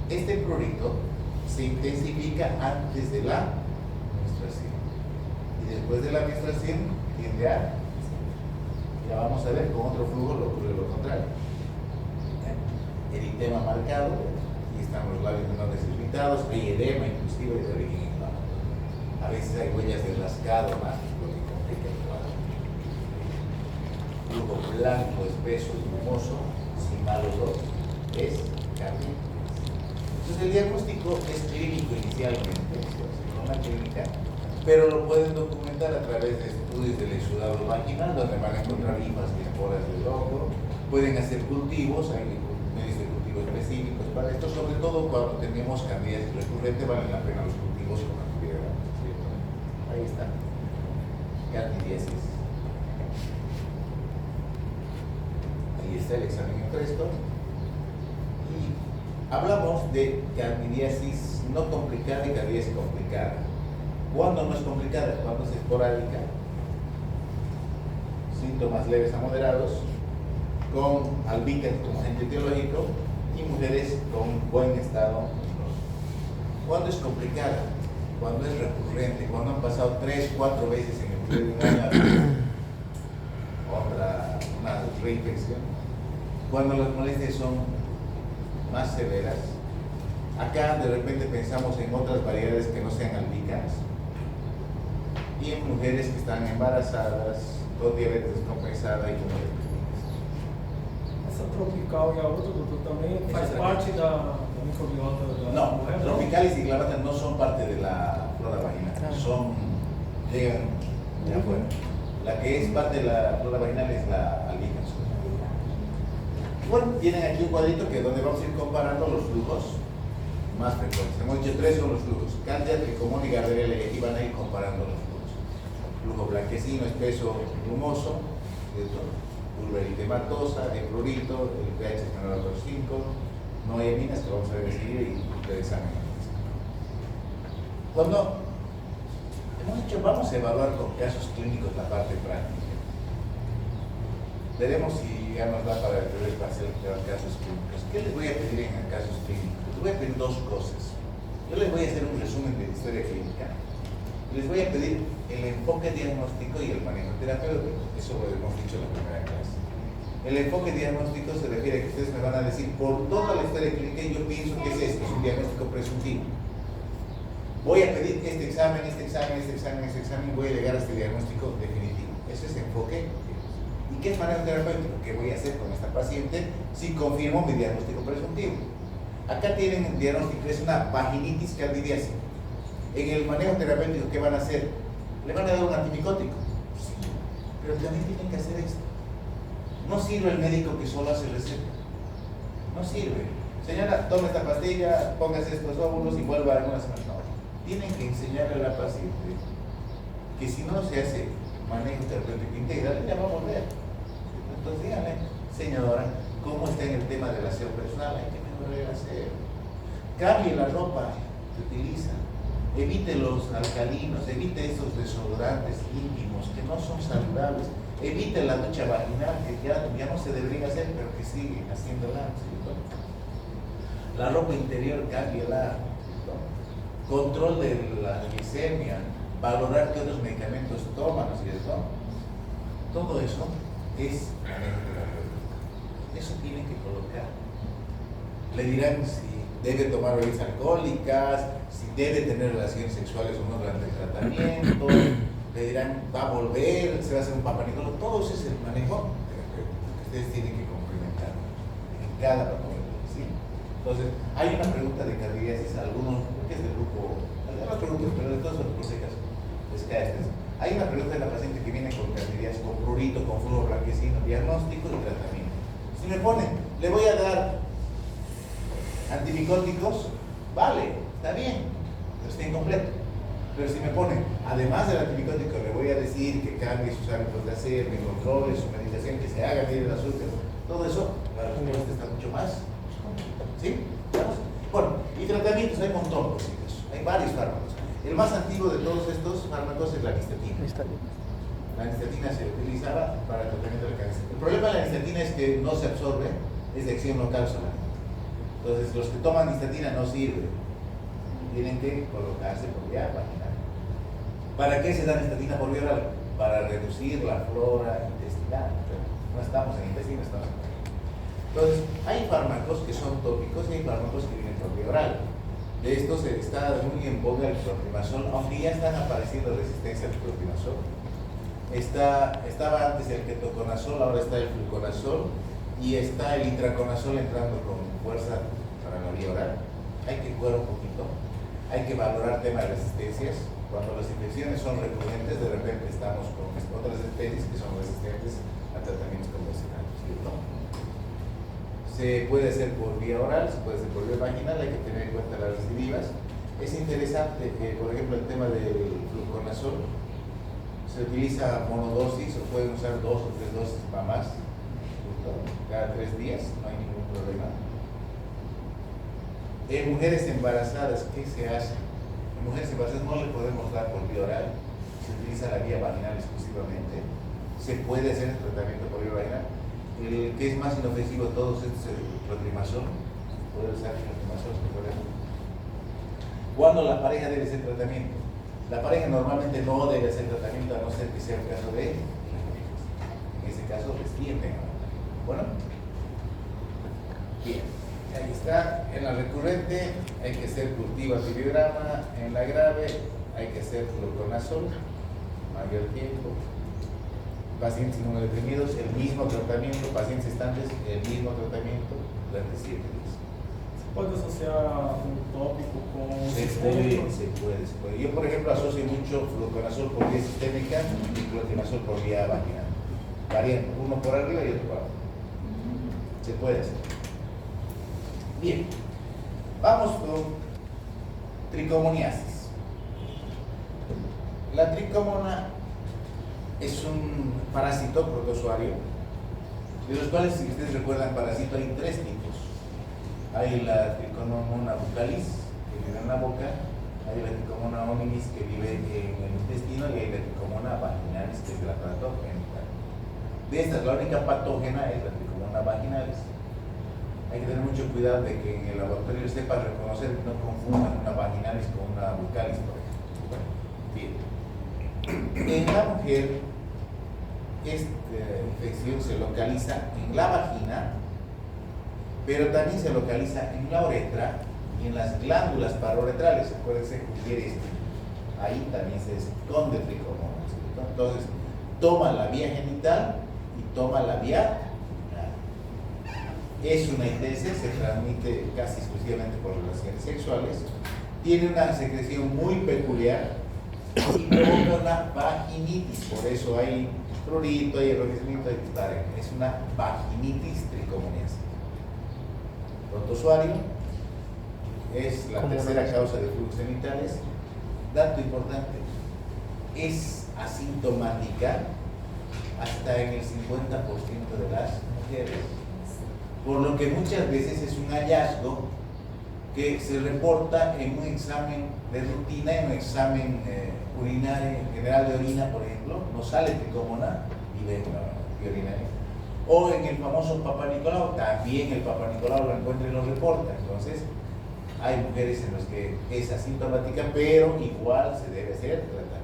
Este prurito se intensifica antes de la menstruación. Y después de la menstruación tiende a... Ya vamos a ver con otro flujo lo ocurre lo contrario. Eritema marcado, aquí están los labios menores irritados, hay edema inclusive de origen inflamatorio. A veces hay huellas de rascado más, lo que complica el cuadro. Flujo blanco, espeso, grumoso, sin mal olor, es cardíaco. Entonces el diagnóstico es clínico inicialmente, con una clínica, pero lo pueden documentar a través de estudios del exudado vaginal, donde van a encontrar hifas y esporas del hongo. Pueden hacer cultivos, hay medios de cultivo específicos para esto, sobre todo cuando tenemos candidiasis recurrente, valen la pena los cultivos con antibióticos. Ahí está, candidiasis. Ahí está el examen en fresco. Y hablamos de candidiasis no complicada y candidiasis complicada. ¿Cuándo no es complicada? Cuando es esporádica. Síntomas leves a moderados, con albicans como agente etiológico y mujeres con buen estado. Cuando es complicada, cuando es recurrente, cuando han pasado 3, 4 veces en el periodo de un año, una reinfección, cuando las molestias son más severas, acá de repente pensamos en otras variedades que no sean albicans y en mujeres que están embarazadas, con diabetes descompensada y con diabetes. Essa tropical e a outra, doutor, também faz Essa parte da microbiota da No, mulher? tropicales y clavatas no son parte de la flora vaginal, llegan de afuera. La que es parte de la flora vaginal es la albicans. Bueno, tienen aquí un cuadrito que donde vamos a ir comparando los flujos más frecuentes. Hemos dicho 3 son los flujos: Candida, Trichomoniasis y Gardnerella, y aquí van a ir comparando los flujos. Flujo blanquecino, espeso, plumoso, pulveritematosa, el prurito, el pH es menor a 2,5, no hay aminas que vamos a ver enseguida y el examen. Cuando hemos dicho vamos a evaluar con casos clínicos la parte práctica, veremos si ya nos da para el primer parcial los casos clínicos. ¿Qué les voy a pedir en casos clínicos? Les voy a pedir 2 cosas. Yo les voy a hacer un resumen de la historia clínica. Les voy a pedir el enfoque diagnóstico y el manejo terapéutico. Eso lo hemos dicho en la primera clase. El enfoque diagnóstico se refiere a que ustedes me van a decir por toda la historia clínica y yo pienso que es esto, es un diagnóstico presuntivo. Voy a pedir este examen y voy a llegar a este diagnóstico definitivo. Ese es enfoque. ¿Y qué es manejo terapéutico? ¿Qué voy a hacer con esta paciente si confirmo mi diagnóstico presuntivo? Acá tienen el diagnóstico, es una vaginitis candidiásica. En el manejo terapéutico, ¿qué van a hacer? ¿Le van a dar un antimicótico? Sí, pero también tienen que hacer esto. No sirve el médico que solo hace receta. No sirve. Señora, tome esta pastilla, póngase estos óvulos y vuelva en una semana. No. Tienen que enseñarle a la paciente que si no se hace manejo terapéutico integral, ella va a volver. Entonces díganle, señora, ¿cómo está en el tema del aseo personal? Hay que mejorar el aseo. Cambie la ropa que utiliza. Evite los alcalinos, evite estos desodorantes íntimos que no son saludables. Evite la ducha vaginal, que ya no se debería hacer, pero que siguen haciéndola. ¿Cierto? La ropa interior, cámbiala. ¿Cierto? Control de la glicemia, valorar qué otros medicamentos toman, ¿cierto? Todo eso es manejo terapéutico. Eso tienen que colocar. Le dirán si debe tomar bebidas alcohólicas, si debe tener relaciones sexuales o no durante el tratamiento. Le dirán, va a volver, se va a hacer un papanicolo. Todo eso es el manejo terapéutico que ustedes tienen que complementar en cada patología, ¿sí? Entonces, hay una pregunta de candidiasis, algunos, creo que es del grupo, algunos grupos, pero de todos los prosecas, les cae este. Hay una pregunta de la paciente que viene con candidiasis, con prurito, con flujo blanquecino, diagnóstico y tratamiento. Si me ponen, le voy a dar antimicóticos, vale, está bien, pero está incompleto. Pero si me ponen, además del antimicótico, le voy a decir que cambie sus hábitos de hacer, que controle su medicación, que se haga bien el azúcar, todo eso, la respuesta está mucho más. ¿Sí? ¿Vamos? Bueno, y tratamientos, hay un montón de cositas, hay varios fármacos. El más antiguo de todos estos fármacos es la nistatina. La nistatina se utilizaba para el tratamiento del cáncer. El problema de la nistatina es que no se absorbe, es de acción local solamente. Entonces, los que toman nistatina no sirven. Tienen que colocarse por vía vaginal. ¿Para qué se da nistatina por vía oral? Para reducir la flora intestinal. No estamos en intestino, estamos en vagina. Entonces, hay fármacos que son tópicos y hay fármacos que vienen por vía oral. De estos está muy en boga el clotrimazol, aunque ya están apareciendo resistencia al clotrimazol. Estaba antes el ketoconazol, ahora está el fluconazol y está el itraconazol entrando con fuerza para la vía oral. Hay que jugar un poquito, hay que valorar temas de resistencias. Cuando las infecciones son recurrentes, de repente estamos con otras especies que son resistentes a tratamientos convencionales, ¿cierto? Se puede hacer por vía oral, se puede hacer por vía vaginal, hay que tener en cuenta las recidivas. Es interesante que, por ejemplo, el tema del fluconazol se utiliza monodosis, o pueden usar 2 o 3 dosis para más, cada 3 días, no hay ningún problema. En mujeres embarazadas, ¿qué se hace? En mujeres embarazadas no le podemos dar por vía oral, se utiliza la vía vaginal exclusivamente. Se puede hacer el tratamiento por vía vaginal. El que es más inofensivo de todos estos es el clotrimazol. Puede usar clotrimazol, ¿cuándo la pareja debe hacer tratamiento? La pareja normalmente no debe hacer tratamiento a no ser que sea el caso de, en ese caso, destiempen. Bueno, bien, ahí está. En la recurrente hay que hacer cultivo antibiograma, en la grave hay que hacer fluconazol, mayor tiempo. Pacientes inmunodeprimidos, el mismo tratamiento, pacientes estantes, el mismo tratamiento durante 7 días. ¿Puede asociar un tópico con un Se puede. Yo, por ejemplo, asocio mucho fluconazol por vía sistémica y clotrimazol por vía vaginal. Varían, uno por arriba y otro por abajo. Se puede hacer. Bien, vamos con tricomoniasis. La tricomona es un parásito protozoario, de los cuales, si ustedes recuerdan, parásito hay 3 tipos. Hay la Trichomona buccalis, que vive en la boca, hay la Trichomona hominis, que vive en el intestino, y hay la Trichomona vaginalis, que es la patógena. De estas, la única patógena es la Trichomona vaginalis. Hay que tener mucho cuidado de que en el laboratorio sepan reconocer que no confundan una vaginalis con una buccalis, por ejemplo. Bien. En la mujer, esta infección se localiza en la vagina, pero también se localiza en la uretra y en las glándulas parouretrales. Acuérdense que ahí también se esconde tricomonas. Entonces, toma la vía genital y toma la vía vaginal. Es una ITS, se transmite casi exclusivamente por relaciones sexuales, tiene una secreción muy peculiar y provoca una vaginitis, por eso hay prurito, hay enrojecimiento, hay dispareo. Es una vaginitis tricomoniásica. Protozoario es la tercera causa de flujos genitales. Dato importante, es asintomática hasta en el 50% de las mujeres, por lo que muchas veces es un hallazgo que se reporta en un examen de rutina, en un examen urinario general de orina, por ejemplo, no sale tricomona y ven la urinaria. O en el famoso Papa Nicolau, también el Papa Nicolau lo encuentra y lo reporta. Entonces, hay mujeres en las que es asintomática, pero igual se debe hacer tratamiento.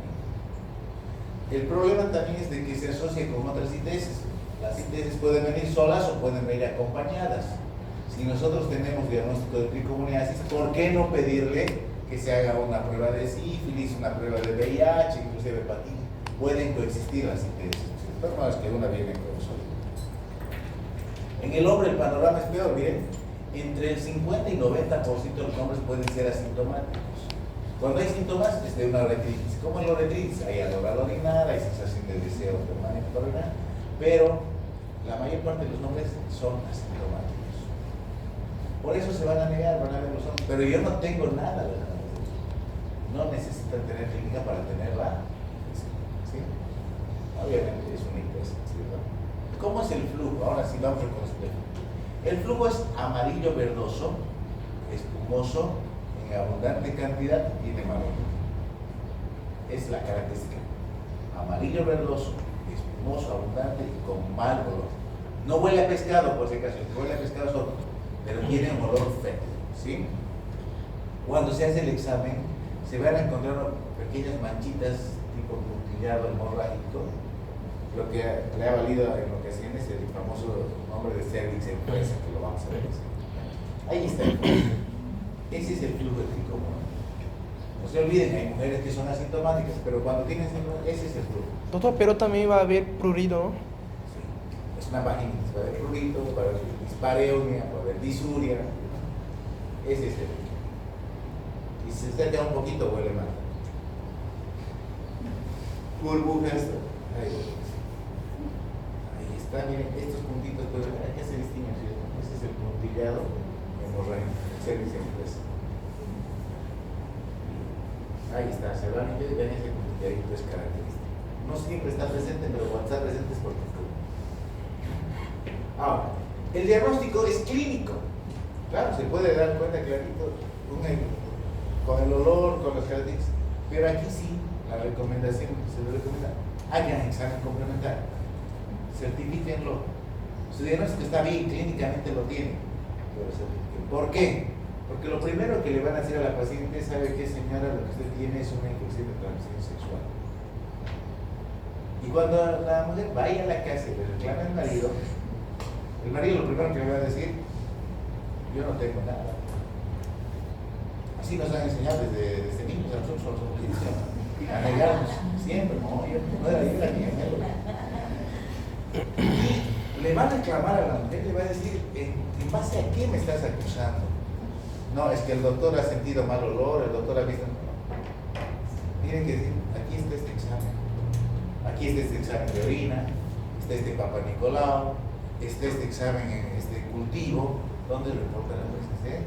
El problema también es de que se asocia con otras ITS. Las ITS pueden venir solas o pueden venir acompañadas. Si nosotros tenemos diagnóstico de tricomoniasis, ¿por qué no pedirle que se haga una prueba de sífilis, una prueba de VIH, inclusive hepatitis? Pueden coexistir las ITS. Pero no es que una viene con solo. En el hombre el panorama es peor, miren. Entre el 50 y 90% de los hombres pueden ser asintomáticos. Cuando hay síntomas es de una uretritis. ¿Cómo es la uretritis? Hay dolor al orinar, hay sensación de deseo permanente para orinar, pero la mayor parte de los hombres son asintomáticos. Por eso se van a negar, van a ver los hombres. Pero yo no tengo nada, ¿verdad? No necesitan tener clínica para tenerla. ¿Sí? Obviamente es una ITS, ¿verdad? ¿Cómo es el flujo? Ahora sí vamos a reconocer. El flujo es amarillo verdoso, espumoso, en abundante cantidad y de mal olor. Es la característica. Amarillo verdoso, espumoso, abundante y con mal olor. No huele a pescado, por si acaso. El que huele a pescado es otro, pero tiene un olor feo, ¿sí? Cuando se hace el examen, se van a encontrar pequeñas manchitas tipo puntillado hemorrágico, lo que le ha valido en ocasiones el famoso nombre de cervix empresa, que lo vamos a ver. Ahí está el flujo. Ese es el flujo de tricomona. No se olviden, hay mujeres que son asintomáticas, pero cuando tienen síntomas, ese es el flujo. Doctor, pero también va a haber prurido, ¿no? Sí. Es una vaginitis, va a haber prurito, va a haber dispareunia, va a haber disuria. Ese es el flujo. Y si se acerca un poquito, huele mal. Burbujas. Ahí está, miren, estos puntitos, pues, aquí se distinguen, ¿cierto? Ese es el puntillado hemorrágico, el cervix empresa. Ahí está, se van y ven ese puntilladito, es característico. No siempre está presente, pero cuando está presente es porque está. Ahora, el diagnóstico es clínico. Claro, se puede dar cuenta clarito con el olor, con las características, pero aquí sí, la recomendación se le recomienda, hagan examen complementario, certifíquenlo. Su diagnóstico está bien, clínicamente lo tiene. ¿Por qué? Porque lo primero que le van a decir a la paciente es, ¿sabe qué, señora? Lo que usted tiene es una infección de transmisión sexual. Y cuando la mujer vaya a la casa y le reclama al marido, el marido lo primero que le va a decir, yo no tengo nada. Así nos han enseñado desde niños, a nosotros a negarnos siempre, no, yo no era yo la niña. Y le va a reclamar a la mujer, le va a decir, ¿en base a qué me estás acusando? No, es que el doctor ha sentido mal olor, el doctor ha visto... Miren que aquí está este examen. Aquí está este examen de orina, está este Papa Nicolau, está este examen en este cultivo, donde reporta la presencia.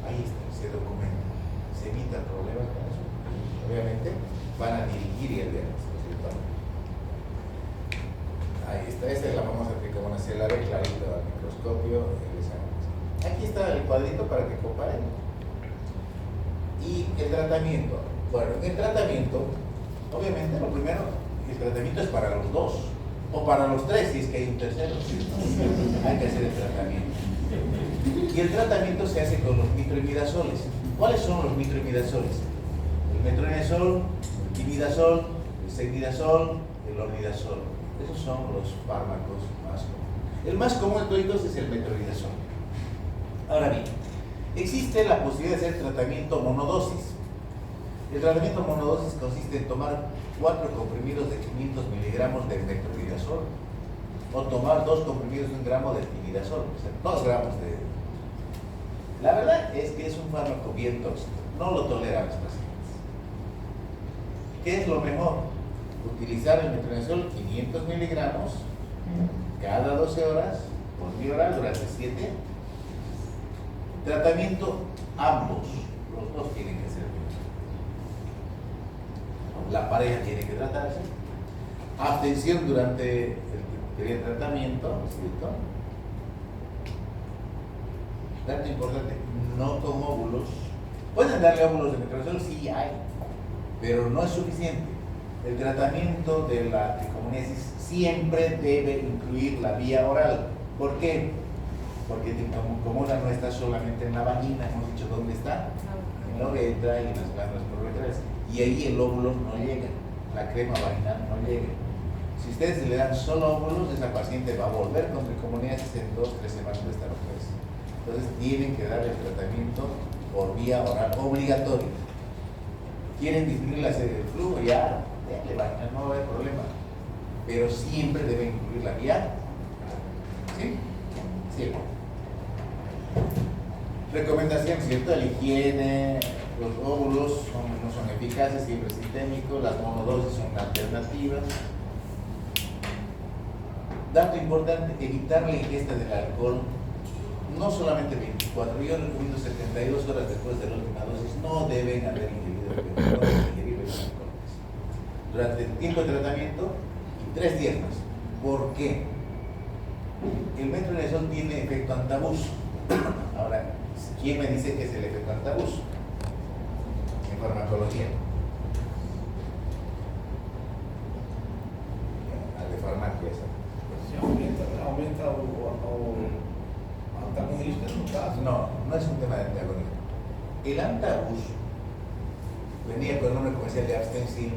Ahí está, se documenta, se evita problemas con eso. Obviamente van a dirigir el diagnóstico, ¿cierto? Ahí está, esta es la famosa tricomonacial clarito al microscopio, el examen. Aquí está el cuadrito para que comparen. Y el tratamiento. Bueno, el tratamiento, obviamente, lo primero, el tratamiento es para los dos, o para los tres, si es que hay un tercero. Hay que hacer el tratamiento. Y el tratamiento se hace con los mitroimidazoles. ¿Cuáles son los mitroimidazoles? El metronidazol, el timidazol, el secnidazol, el ornidazol. Esos son los fármacos más comunes. El más común de todos es el metronidazol. Ahora bien, existe la posibilidad de hacer tratamiento monodosis. El tratamiento monodosis consiste en tomar 4 comprimidos de 500 miligramos de metronidazol o tomar 2 comprimidos de 1 gramo de timidazol, o sea, 2 gramos de... La verdad es que es un fármaco bien tóxico, no lo toleran los pacientes. ¿Qué es lo mejor? Utilizar el metronidazol 500 miligramos cada 12 horas por vía oral durante 7. Tratamiento ambos, los dos tienen que ser. La pareja tiene que tratarse. Abstención durante el periodo de tratamiento, ¿no es cierto? Dato importante, no con óvulos. Pueden darle óvulos de metronidazol, sí hay, pero no es suficiente. El tratamiento de la tricomoniasis siempre debe incluir la vía oral. ¿Por qué? Porque tricomona no está solamente en la vagina, hemos dicho dónde está, en la uretra y en las glándulas poroidales, y ahí el óvulo no llega, la crema vaginal no llega. Si ustedes le dan solo óvulos, esa paciente va a volver con tricomoniasis en 2-3 semanas de estar operada. Entonces tienen que darle el tratamiento por vía oral obligatorio. Quieren disminuir la serie de flujo, ya, le vaginal, no va a haber problema, pero siempre debe incluir la vía. ¿Sí? Sí. Recomendación, ¿cierto? La higiene, los óvulos no son eficaces, siempre sistémicos, las monodosis son alternativas. Dato importante, evitar la ingesta del alcohol, no solamente 24, yo recomiendo 72 horas después de la última dosis, no deben haber ingerido bebidas alcohólicas durante el tiempo de tratamiento y 3 días más. ¿Por qué? El metronidazol tiene efecto antabús. Ahora, ¿quién me dice que es el efecto antabús? En farmacología. Al de farmacia, eso. Se aumenta o antagonista en un caso. No, no es un tema de antagonismo. El antabús venía con el nombre comercial de Abstensil.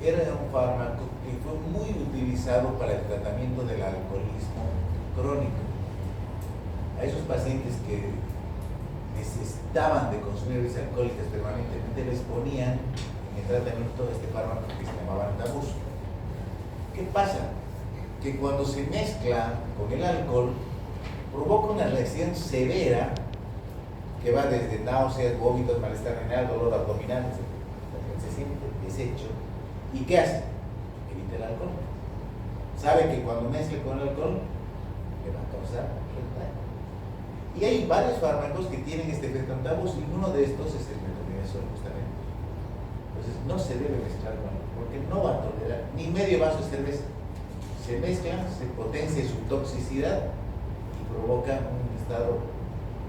Era un fármaco que fue muy utilizado para el tratamiento del alcoholismo crónico. A esos pacientes que necesitaban de consumir bebidas alcohólicas permanentemente les ponían en el tratamiento este fármaco que se llamaba antabús. ¿Qué pasa? Que cuando se mezcla con el alcohol provoca una reacción severa que va desde náuseas, vómitos, malestar renal, dolor abdominal, etc. Se siente deshecho. ¿Y qué hace? Evita el alcohol. Sabe que cuando mezcla con el alcohol le va a causar daño. Y hay varios fármacos que tienen este efecto antabús y uno de estos es el metronidazol justamente. Entonces no se debe mezclar con alcohol porque no va a tolerar ni medio vaso de cerveza. Se mezclan, se potencia su toxicidad y provoca un estado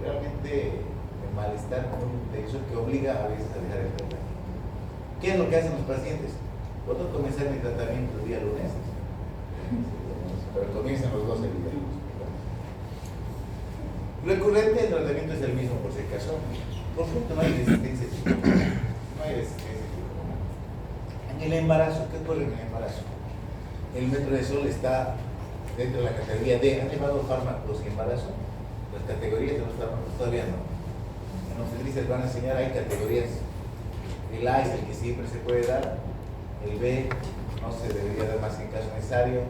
realmente de malestar muy intenso que obliga a veces a dejar el tratamiento. ¿Qué es lo que hacen los pacientes? ¿Puedo comenzar mi tratamiento el día lunes? pero comienzan los dos evidentes. Recurrente, el tratamiento es el mismo por si acaso. Por ejemplo, no hay resistencia psicosocial. No hay resistencia psicosocial. En el embarazo, ¿qué ocurre en el embarazo? El metronidazol está dentro de la categoría D. ¿Han llevado fármacos y embarazo? Las categorías de los fármacos todavía no. En obstetricia les van a enseñar, hay categorías. El A es el que siempre se puede dar, el B no se debería dar más que en caso necesario,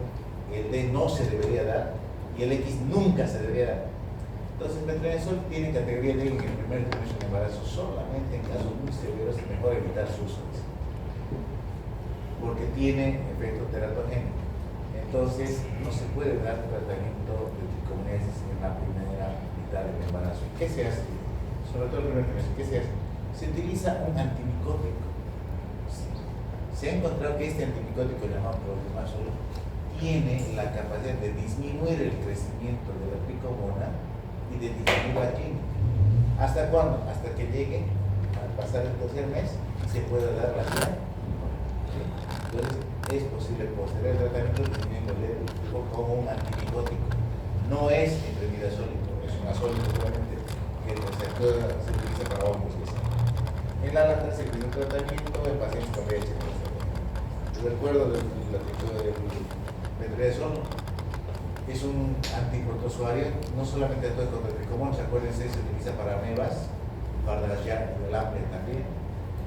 el D no se debería dar y el X nunca se debería dar. Entonces el metronidazol tiene categoría D en el primer trimestre de embarazo, solamente en casos muy severos es mejor evitar su uso, porque tiene efecto teratogénico. Entonces no se puede dar tratamiento de tricomonasis en la primera mitad del embarazo. ¿Qué se hace? Sobre todo el primer trimestre, ¿qué se hace? Se utiliza un antimicótico. Se ha encontrado que este antimicótico llamado clotrimazol tiene la capacidad de disminuir el crecimiento de la tricomona y de disminuir la clínica. ¿Hasta cuándo? Hasta que llegue, al pasar el tercer mes, se pueda dar la clínica. Entonces, es posible posterior al tratamiento disminuyendo el flujo como un antimicótico. No es intranidazólico, es un azólico solamente que se utiliza para hongos. En la lactancia se pide un tratamiento de pacientes con VIH. Yo recuerdo del metronidazol, es un antiprotozoario, no solamente actúa contra tricomonas, acuérdense, se utiliza para amebas, para las llagas del hambre también.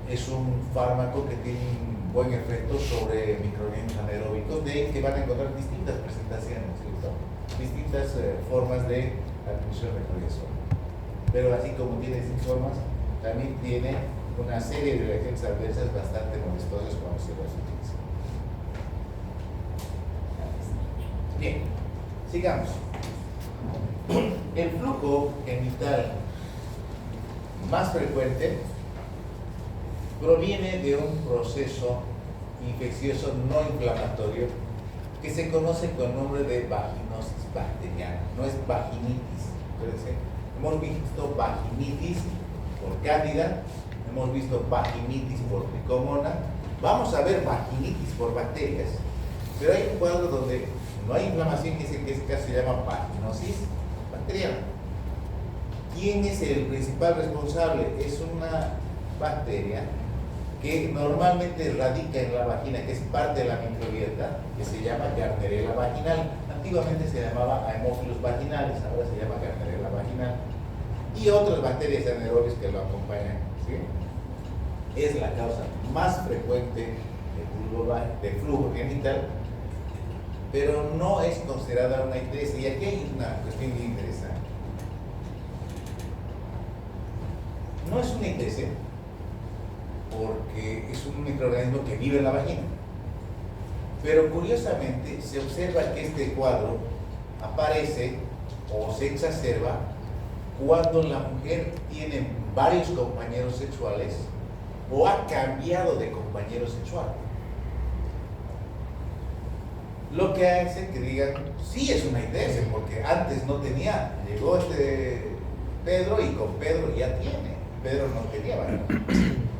Es un fármaco que tiene un buen efecto sobre microorganismos anaeróbicos, de que van a encontrar distintas presentaciones, ¿cierto? Distintas formas de administración de metronidazol. Pero así como tiene distintas formas, también tiene una serie de reacciones adversas bastante molestosas cuando se las utiliza. Bien, sigamos. El flujo genital más frecuente proviene de un proceso infeccioso no inflamatorio que se conoce con el nombre de vaginosis bacteriana. No es vaginitis. Acuérdense, hemos visto vaginitis por cándida, hemos visto vaginitis por tricomona, vamos a ver vaginitis por bacterias, pero hay un cuadro donde no hay inflamación, que en ese caso se llama vaginosis bacteriana. ¿Quién es el principal responsable? Es una bacteria que normalmente radica en la vagina, que es parte de la microbiota, que se llama Gardnerella vaginal. Antiguamente se llamaba Haemophilus vaginalis, ahora se llama Gardnerella vaginal. Y otras bacterias anaerobias que lo acompañan, ¿sí? Es la causa más frecuente de flujo genital, pero no es considerada una ITS. Y aquí hay una cuestión muy interesante. No es una ITS porque es un microorganismo que vive en la vagina. Pero curiosamente se observa que este cuadro aparece o se exacerba cuando la mujer tiene varios compañeros sexuales o ha cambiado de compañero sexual. Lo que hace que digan, sí es una ITS, porque antes no tenía, llegó este Pedro y con Pedro ya tiene. Pedro no tenía vagina,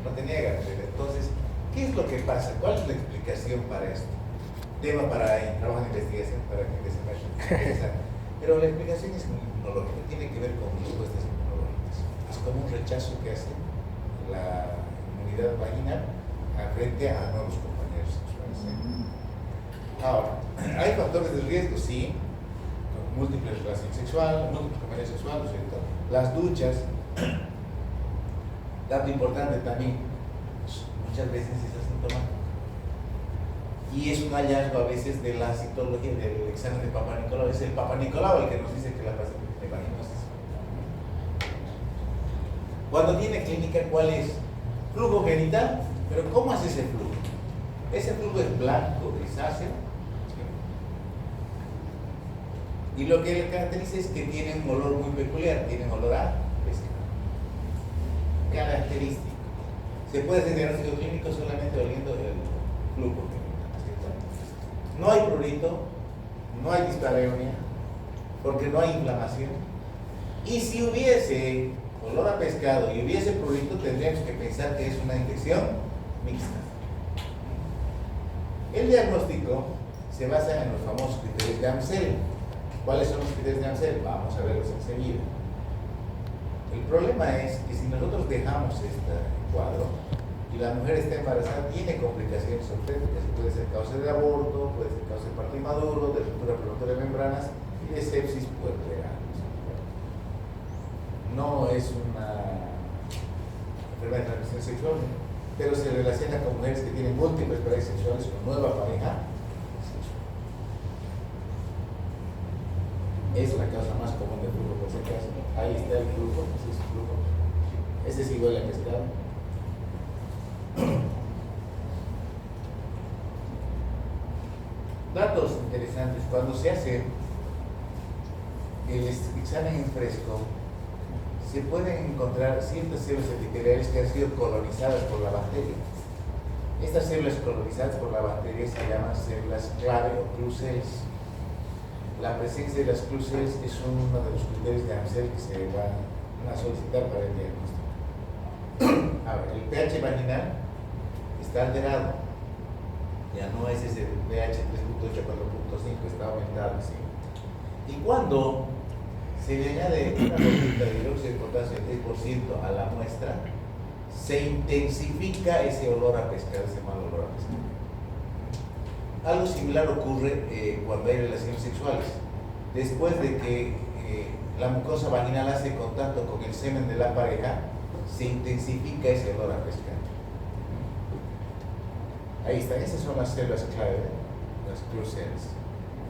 no tenía Gardnerella. Entonces, ¿qué es lo que pasa? ¿Cuál es la explicación para esto? Tema para trabajo de investigación, para que se vaya. Pero la explicación es inmunológica, tiene que ver con respuestas inmunológicas. Es como un rechazo que hace la inmunidad vaginal frente a nuevos compañeros sexuales. Ahora, ¿hay factores de riesgo? Sí, múltiples relaciones sexuales, múltiples compañeros sexuales, ¿cierto? Las duchas. Dato importante también, muchas veces es asintomático. Y es un hallazgo a veces de la citología, del examen de Papa Nicolau. Es el Papa Nicolau el que nos dice que la paciente tiene vaginosis. Cuando tiene clínica, ¿cuál es? Flujo genital, pero ¿cómo hace ese flujo? Ese flujo es blanco, grisáceo. Y lo que le caracteriza es que tiene un olor muy peculiar, tiene un olor a pescado. Característico. Se puede hacer diagnóstico clínico solamente oliendo el flujo genital. No hay prurito, no hay dispareunia, porque no hay inflamación. Y si hubiese olor a pescado y hubiese prurito, tendríamos que pensar que es una infección mixta. El diagnóstico se basan en los famosos criterios de Amsel. ¿Cuáles son los criterios de Amsel? Vamos a verlos enseguida. El problema es que si nosotros dejamos este cuadro y la mujer está embarazada, tiene complicaciones obstétricas, puede ser causa de aborto, puede ser causa de parto inmaduro, de ruptura prematura de membranas y de sepsis puerperal. No es una enfermedad de transmisión sexual, pero se relaciona con mujeres que tienen múltiples parejas sexuales con nueva pareja sexual. Es la causa más común de flujo, por si acaso. Ahí está el flujo, ese es el flujo. Ese es igual a pescado. Datos interesantes. Cuando se hace el examen en fresco, se pueden encontrar ciertas células epiteliales que han sido colonizadas por la bacteria. Estas células colonizadas por la bacteria se llaman células clave o clue cells. La presencia de las clue cells es uno de los criterios de Amsel que se van a solicitar para el diagnóstico. Ahora, el pH vaginal está alterado. Ya no es ese pH 3.8 a 4.5, está aumentado. ¿Sí? Y cuando se le añade una gotita de hidróxido de potasio del 10% a la muestra, se intensifica ese olor a pescado, ese mal olor a pescado. Algo similar ocurre cuando hay relaciones sexuales. Después de que la mucosa vaginal hace contacto con el semen de la pareja, se intensifica ese olor a pescado. Ahí están, esas son las células clave, las clue cells.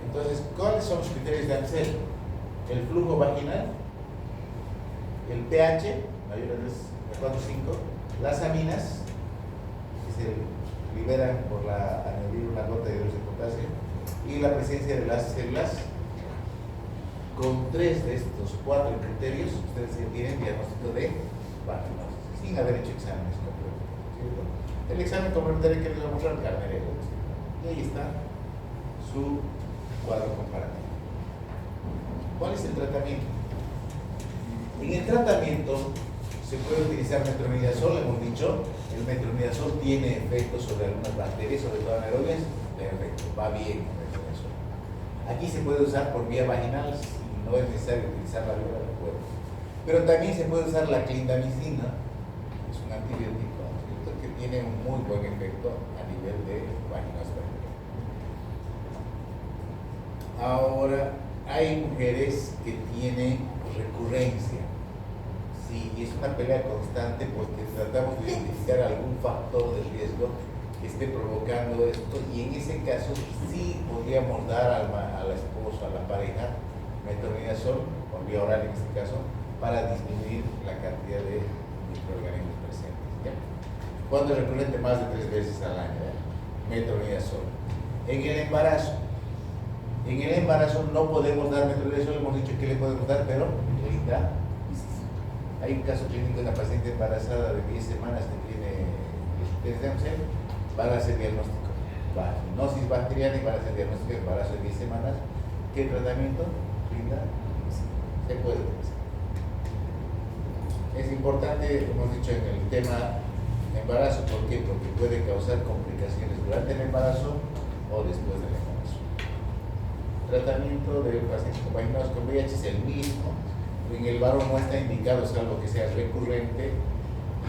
Entonces, ¿cuáles son los criterios de Amsel? El flujo vaginal, el pH mayor a 4.5, las aminas que se liberan por añadir una gota de hidróxido de potasio y la presencia de las células. Con 3 de estos 4 criterios ustedes tienen diagnóstico de vaginosis sin haber hecho exámenes completos, ¿cierto? El examen complementario que les va a mostrar Carnerero, y ahí está su cuadro comparativo. ¿Cuál es el tratamiento? En el tratamiento se puede utilizar metronidazol, hemos dicho. El metronidazol tiene efectos sobre algunas bacterias, sobre todo anaerobias. Perfecto, va bien el metronidazol. Aquí se puede usar por vía vaginal, si no es necesario utilizar la vía del cuerpo. Pero también se puede usar la clindamicina, que es un antibiótico, ¿cierto?, que tiene un muy buen efecto a nivel de vaginospermia. Ahora, hay mujeres que tienen recurrencia, sí, y es una pelea constante porque tratamos de identificar algún factor de riesgo que esté provocando esto, y en ese caso sí podríamos dar a la esposa, a la pareja, metronidazol, por vía oral en este caso, para disminuir la cantidad de microorganismos presentes. ¿Ya? ¿Cuándo es recurrente? Más de 3 veces al año, ¿ya? Metronidazol. En el embarazo no podemos dar metronidazol, hemos dicho que le podemos dar, pero linda. Hay un caso clínico de una paciente embarazada de 10 semanas que tiene criterios de Amsel, van a hacer diagnóstico vaginosis bacteriana y van a hacer diagnóstico de embarazo de 10 semanas. ¿Qué tratamiento? Linda, se puede utilizar. Es importante, hemos dicho en el tema embarazo, ¿por qué? Porque puede causar complicaciones durante el embarazo o después del embarazo. Tratamiento de pacientes con vaginosis con VIH es el mismo. En el varón no está indicado, salvo que sea recurrente,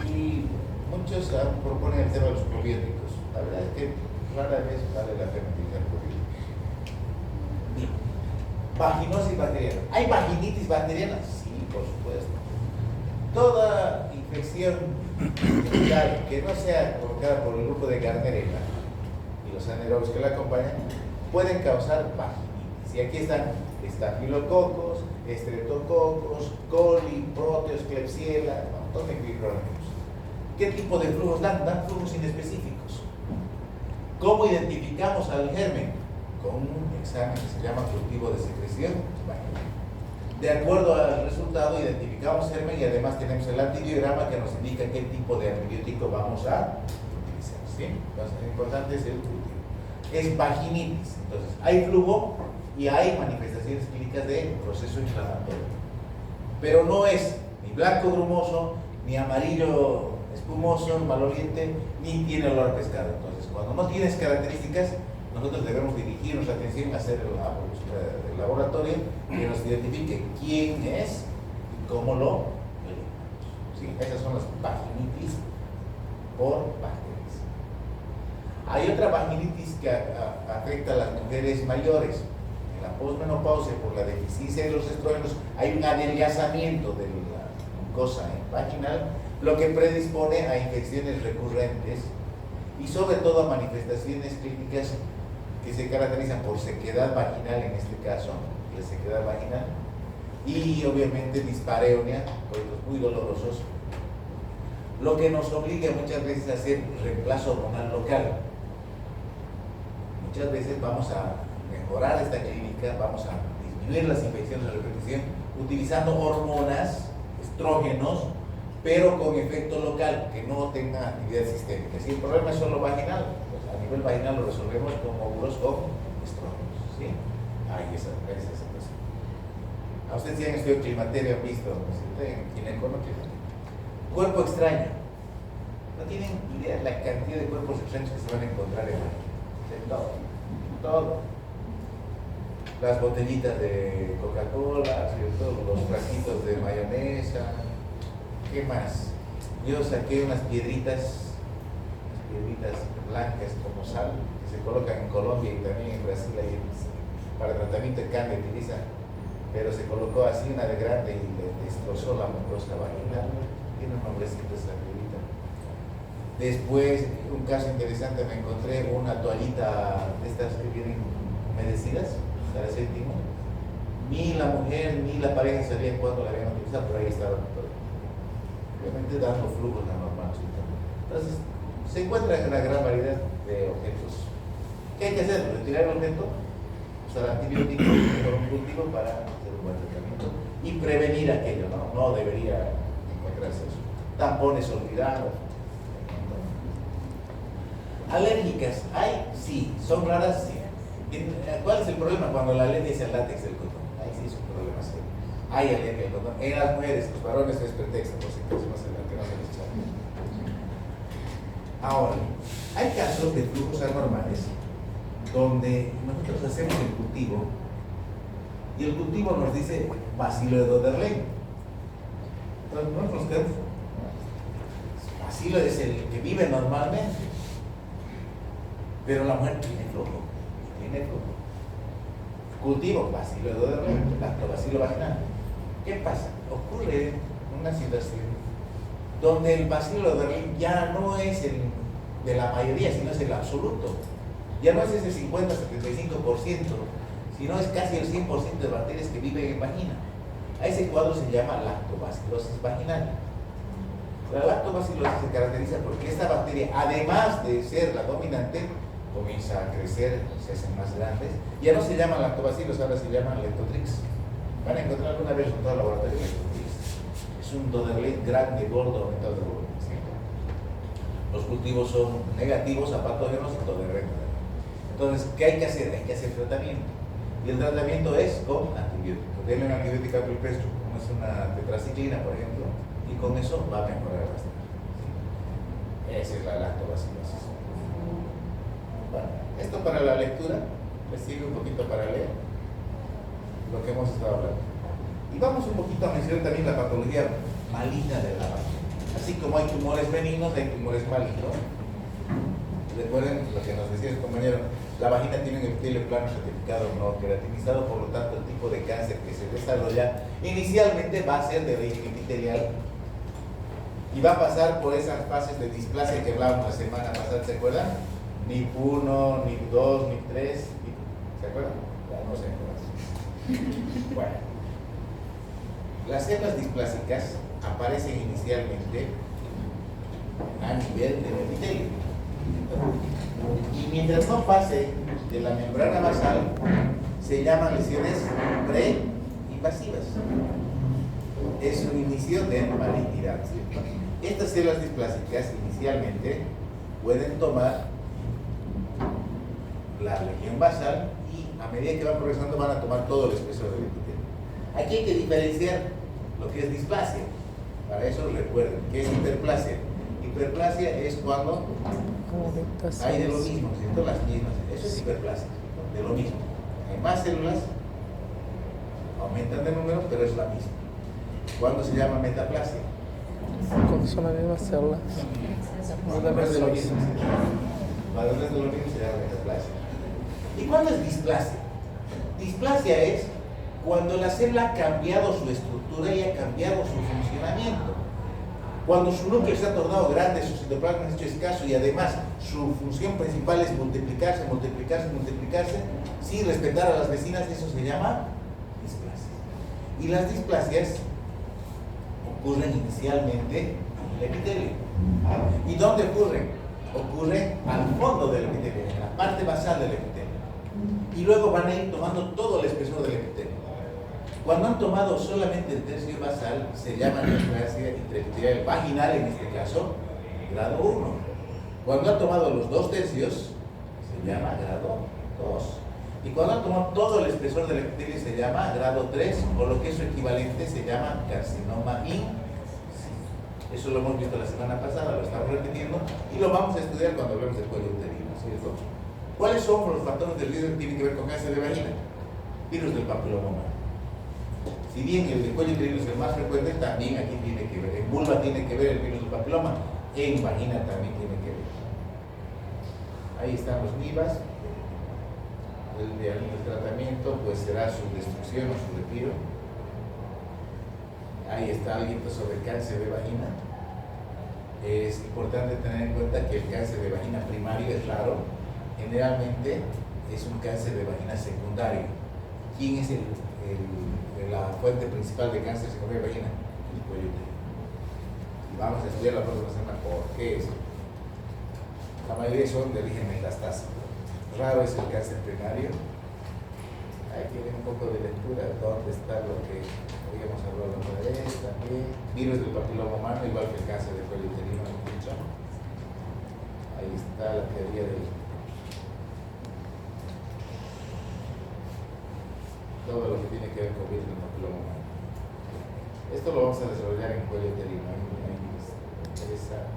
y muchos proponen el tema de los probióticos. La verdad es que rara vez vale la pena utilizar probióticos. Bien. Vaginosis bacteriana. ¿Hay vaginitis bacteriana? Sí, por supuesto. Toda infección viral que no sea provocada por el grupo de Gardnerella y los anaerobios que la acompañan pueden causar vaginitis. Y aquí están estafilococos, estreptococos, coli, proteos, klebsiella, un montón de microorganismos. ¿Qué tipo de flujos dan? Dan flujos inespecíficos. ¿Cómo identificamos al germen? Con un examen que se llama cultivo de secreción vaginal. De acuerdo al resultado identificamos germen y además tenemos el antibiograma que nos indica qué tipo de antibiótico vamos a utilizar, ¿sí? Entonces, lo importante es el cultivo. Es vaginitis, entonces hay flujo y hay manifestaciones clínicas de proceso inflamatorio, pero no es ni blanco grumoso, ni amarillo espumoso, maloliente, ni tiene olor a pescado. Entonces, cuando no tienes características, nosotros debemos dirigir nuestra atención a hacer el laboratorio que nos identifique quién es y cómo lo eliminamos. ¿Sí? Esas son las vaginitis por bacterias. Hay otra vaginitis que afecta a las mujeres mayores. En la posmenopausia, por la deficiencia de los estrógenos, hay un adelgazamiento de la mucosa vaginal, lo que predispone a infecciones recurrentes y sobre todo a manifestaciones clínicas que se caracterizan por sequedad vaginal, en este caso, la sequedad vaginal, y obviamente dispareunia, coitos muy dolorosos, lo que nos obliga muchas veces a hacer reemplazo hormonal local. Muchas veces vamos a mejorar esta clínica, vamos a disminuir las infecciones de repetición utilizando hormonas, estrógenos, pero con efecto local, que no tengan actividad sistémica. Si el problema es solo vaginal, pues a nivel vaginal lo resolvemos con óvulos o estrógenos. ¿Sí? Ahí esa situación. A ustedes si han estudiado climaterio, han visto, en gineco, no tienen. Cuerpo extraño. No tienen idea de la cantidad de cuerpos extraños que se van a encontrar en todo. Las botellitas de Coca-Cola, ¿cierto? Los frasquitos de mayonesa. ¿Qué más? Yo saqué unas piedritas blancas como sal, que se colocan en Colombia y también en Brasil, ahí para tratamiento de cáncer utilizan, pero se colocó así una de grande y le destrozó la mucosa vaginal. Tiene un nombrecito esa piedrita. Después, un caso interesante, me encontré una toallita de estas que vienen humedecidas, para el séptimo. Ni la mujer ni la pareja sabían cuándo la habían utilizado, pero ahí estaba obviamente dando flujos anormales. Entonces, se encuentra una gran variedad de objetos. ¿Qué hay que hacer? Retirar el objeto, usar antibióticos por un cultivo para hacer un buen tratamiento y prevenir aquello, ¿no? No debería encontrarse eso. Tampones olvidados. Alérgicas, ¿hay? Sí. ¿Son raras? Sí. ¿Cuál es el problema cuando la alergia es el látex del cotón? Ahí sí es un problema serio. Hay alergia al cotón. En las mujeres, los varones es pretexto, por si acaso que no se les echa. Ahora, hay casos de flujos anormales donde nosotros hacemos el cultivo y el cultivo nos dice bacilo de Doderlein. Entonces nosotros quedamos, bacilo es el que vive normalmente, pero la mujer tiene flujo. Cultivo bacilo de Doderlein, lactobacilo vaginal. ¿Qué pasa? Ocurre una situación donde el bacilo de Doderlein ya no es el de la mayoría, sino es el absoluto. Ya no es ese 50-75%, sino es casi el 100% de bacterias que viven en vagina. A ese cuadro se llama lactobacilosis vaginal. La lactobacilosis se caracteriza porque esta bacteria, además de ser la dominante, comienza a crecer, se hacen más grandes. Ya no se llaman lactobacilos, ahora se llaman Leptotrix. Van a encontrar alguna vez resultado el laboratorio de Leptotrix. Es un Doderlein grande, gordo, aumentado de volumen. ¿Sí? Los cultivos son negativos a patógenos y Doderlein. Entonces, ¿qué hay que hacer? Hay que hacer tratamiento. Y el tratamiento es con antibióticos. Denle un antibiótico a Pilpestro, como es una tetraciclina, por ejemplo, y con eso va a mejorar bastante. ¿Sí? Esa es la lactobacilosis. Bueno, esto para la lectura, les sirve un poquito para leer lo que hemos estado hablando. Y vamos un poquito a mencionar también la patología maligna de la vagina. Así como hay tumores benignos, hay tumores malignos. Recuerden lo que nos decía el compañero, la vagina tiene un epitelio plano certificado no queratinizado, por lo tanto el tipo de cáncer que se desarrolla inicialmente va a ser de origen epitelial y va a pasar por esas fases de displasia que hablábamos la semana pasada, ¿se acuerdan? NIP1, NIP2, NIP3, ¿se acuerdan? Ya no sé más. Bueno, las células displásicas aparecen inicialmente a nivel del epitelio. Y mientras no pase de la membrana basal, se llaman lesiones preinvasivas. Es un inicio de malignidad. Estas células displásicas inicialmente pueden tomar la región basal y a medida que van progresando van a tomar todo el espesor del epitelio. Aquí hay que diferenciar lo que es displasia. Para eso recuerden, ¿qué es hiperplasia? Hiperplasia es cuando hay de lo mismo, ¿cierto? Las mismas. Eso es hiperplasia, de lo mismo. Hay más células, aumentan de número, pero es la misma. ¿Cuándo se llama metaplasia? Cuando son las mismas células. Cuando no es de lo mismo. Cuando no es de lo mismo se llama metaplasia. ¿Y cuándo es displasia? Displasia es cuando la célula ha cambiado su estructura y ha cambiado su funcionamiento. Cuando su núcleo se ha tornado grande, su citoplasma es hecho escaso y además su función principal es multiplicarse, sin respetar a las vecinas, eso se llama displasia. Y las displasias ocurren inicialmente en el epitelio. ¿Y dónde ocurren? Ocurren al fondo del epitelio, en la parte basal del epitelio. Y luego van a ir tomando todo el espesor del epitelio. Cuando han tomado solamente el tercio basal, se llama displasia intraepitelial vaginal, en este caso, grado 1. Cuando han tomado los 2 tercios, se llama grado 2. Y cuando han tomado todo el espesor del epitelio, se llama grado 3, o lo que es su equivalente, se llama carcinoma in. Eso lo hemos visto la semana pasada, lo estamos repitiendo, y lo vamos a estudiar cuando hablemos del cuello uterino, ¿cierto? ¿Cuáles son los factores de riesgo que tienen que ver con cáncer de vagina? Virus del papiloma humano. Si bien el del cuello uterino es el más frecuente, también aquí tiene que ver. En vulva tiene que ver el virus del papiloma, en vagina también tiene que ver. Ahí están los NIVAS. El tratamiento pues será su destrucción o su retiro. Ahí está alguien sobre el cáncer de vagina. Es importante tener en cuenta que el cáncer de vagina primario es raro. Generalmente es un cáncer de vagina secundario. ¿Quién es la fuente principal de cáncer secundario de vagina? El cuello uterino. Y vamos a estudiar la próxima semana por qué es. La mayoría son de origen metastásico. Raro es el cáncer primario. Ahí tienen un poco de lectura de dónde está lo que habíamos hablado alguna vez también. Virus del papiloma humano, igual que el cáncer de cuello uterino. Ahí está la teoría del todo lo que tiene que ver con virus del papiloma humano. Esto lo vamos a desarrollar en cuello uterino. A mí me interesa.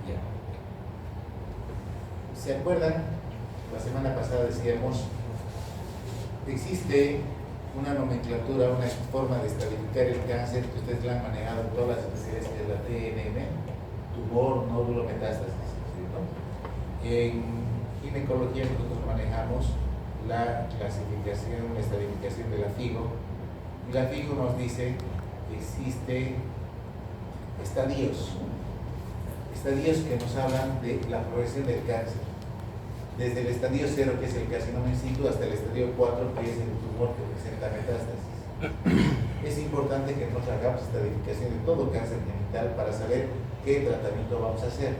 Ya. ¿Se acuerdan? La semana pasada decíamos que existe una nomenclatura, una forma de estadificar el cáncer que ustedes la han manejado en todas las especialidades, que es la TNM, tumor, nódulo, metástasis, ¿cierto? En ginecología nosotros manejamos la clasificación, la estadificación de la FIGO, y la FIGO nos dice que existe estadios que nos hablan de la progresión del cáncer, desde el estadio 0, que es el carcinoma in situ, hasta el estadio 4, que es el tumor que presenta metástasis. Es importante que nos hagamos estadificación de todo cáncer genital para saber qué tratamiento vamos a hacer.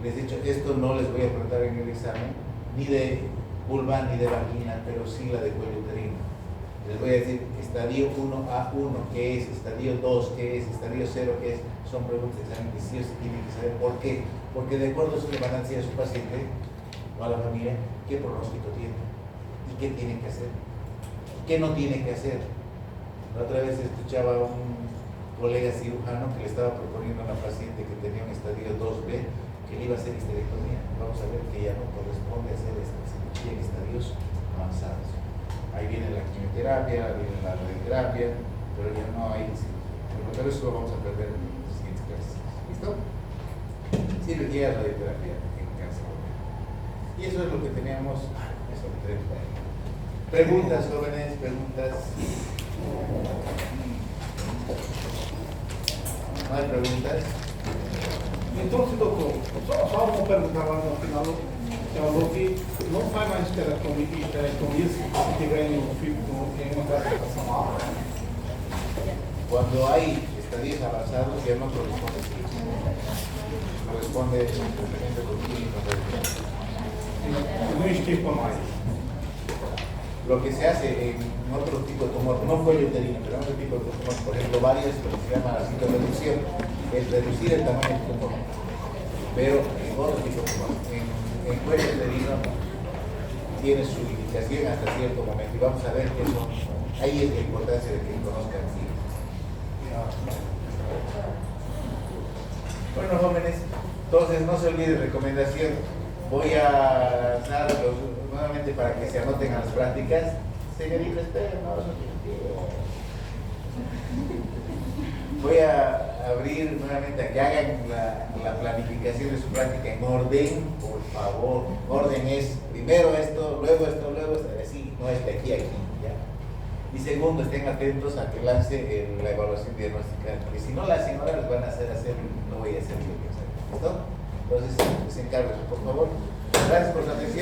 Les he dicho, esto no les voy a preguntar en el examen, ni de vulva ni de vagina, pero sí la de cuello uterino. Les voy a decir estadio 1A1, ¿qué es? Estadio 2, ¿qué es? Estadio 0, ¿qué es? Son preguntas de examen que sí o sí tienen que saber. ¿Por qué? Porque de acuerdo a su demandancia de su paciente o a la familia, ¿qué pronóstico tiene? ¿Y qué tiene que hacer? ¿Qué no tiene que hacer? La otra vez escuchaba a un colega cirujano que le estaba proponiendo a una paciente que tenía un estadio 2B que le iba a hacer histerectomía. Vamos a ver que ya no corresponde hacer esta cirugía en estadios avanzados. Ahí viene la quimioterapia, viene la radioterapia, pero ya no hay. Pero eso lo vamos a perder en las siguientes clases. ¿Listo? Cirugía, radioterapia en cáncer. Y eso es lo que teníamos. Eso, preguntas, jóvenes, preguntas. ¿No hay preguntas? Então, doutor, só uma pergunta agora no final. Falou que não faz mais esterectomia se tiver em uma classificação alta. Cuando hay estadios avanzados ya no corresponde cirugía. Corresponde tratamiento con químicos. Não estirpa mais. Lo que se hace en otro tipo de tumor, no cuello uterino, pero en otro tipo de tumor, por ejemplo, varios, lo que se llama la citoreducción, es reducir el tamaño del tumor. Pero en otro tipo de tumor, en cuello uterino, tiene su limitación hasta cierto momento. Y vamos a ver que eso, ahí es la importancia de que conozcan sí. Bueno, jóvenes, entonces no se olviden, recomendación. Voy a lanzar nuevamente para que se anoten a las prácticas. Señorita, esperen, no, voy a abrir nuevamente a que hagan la planificación de su práctica en orden, por favor. Orden es primero esto, luego así, no es de aquí a aquí, ¿ya? Y segundo, estén atentos a que lance la evaluación diagnóstica, porque si no la hacen ahora, les van a hacer, no voy a hacer yo. ¿Listo? Entonces, se encarguen, por favor. Gracias por su atención.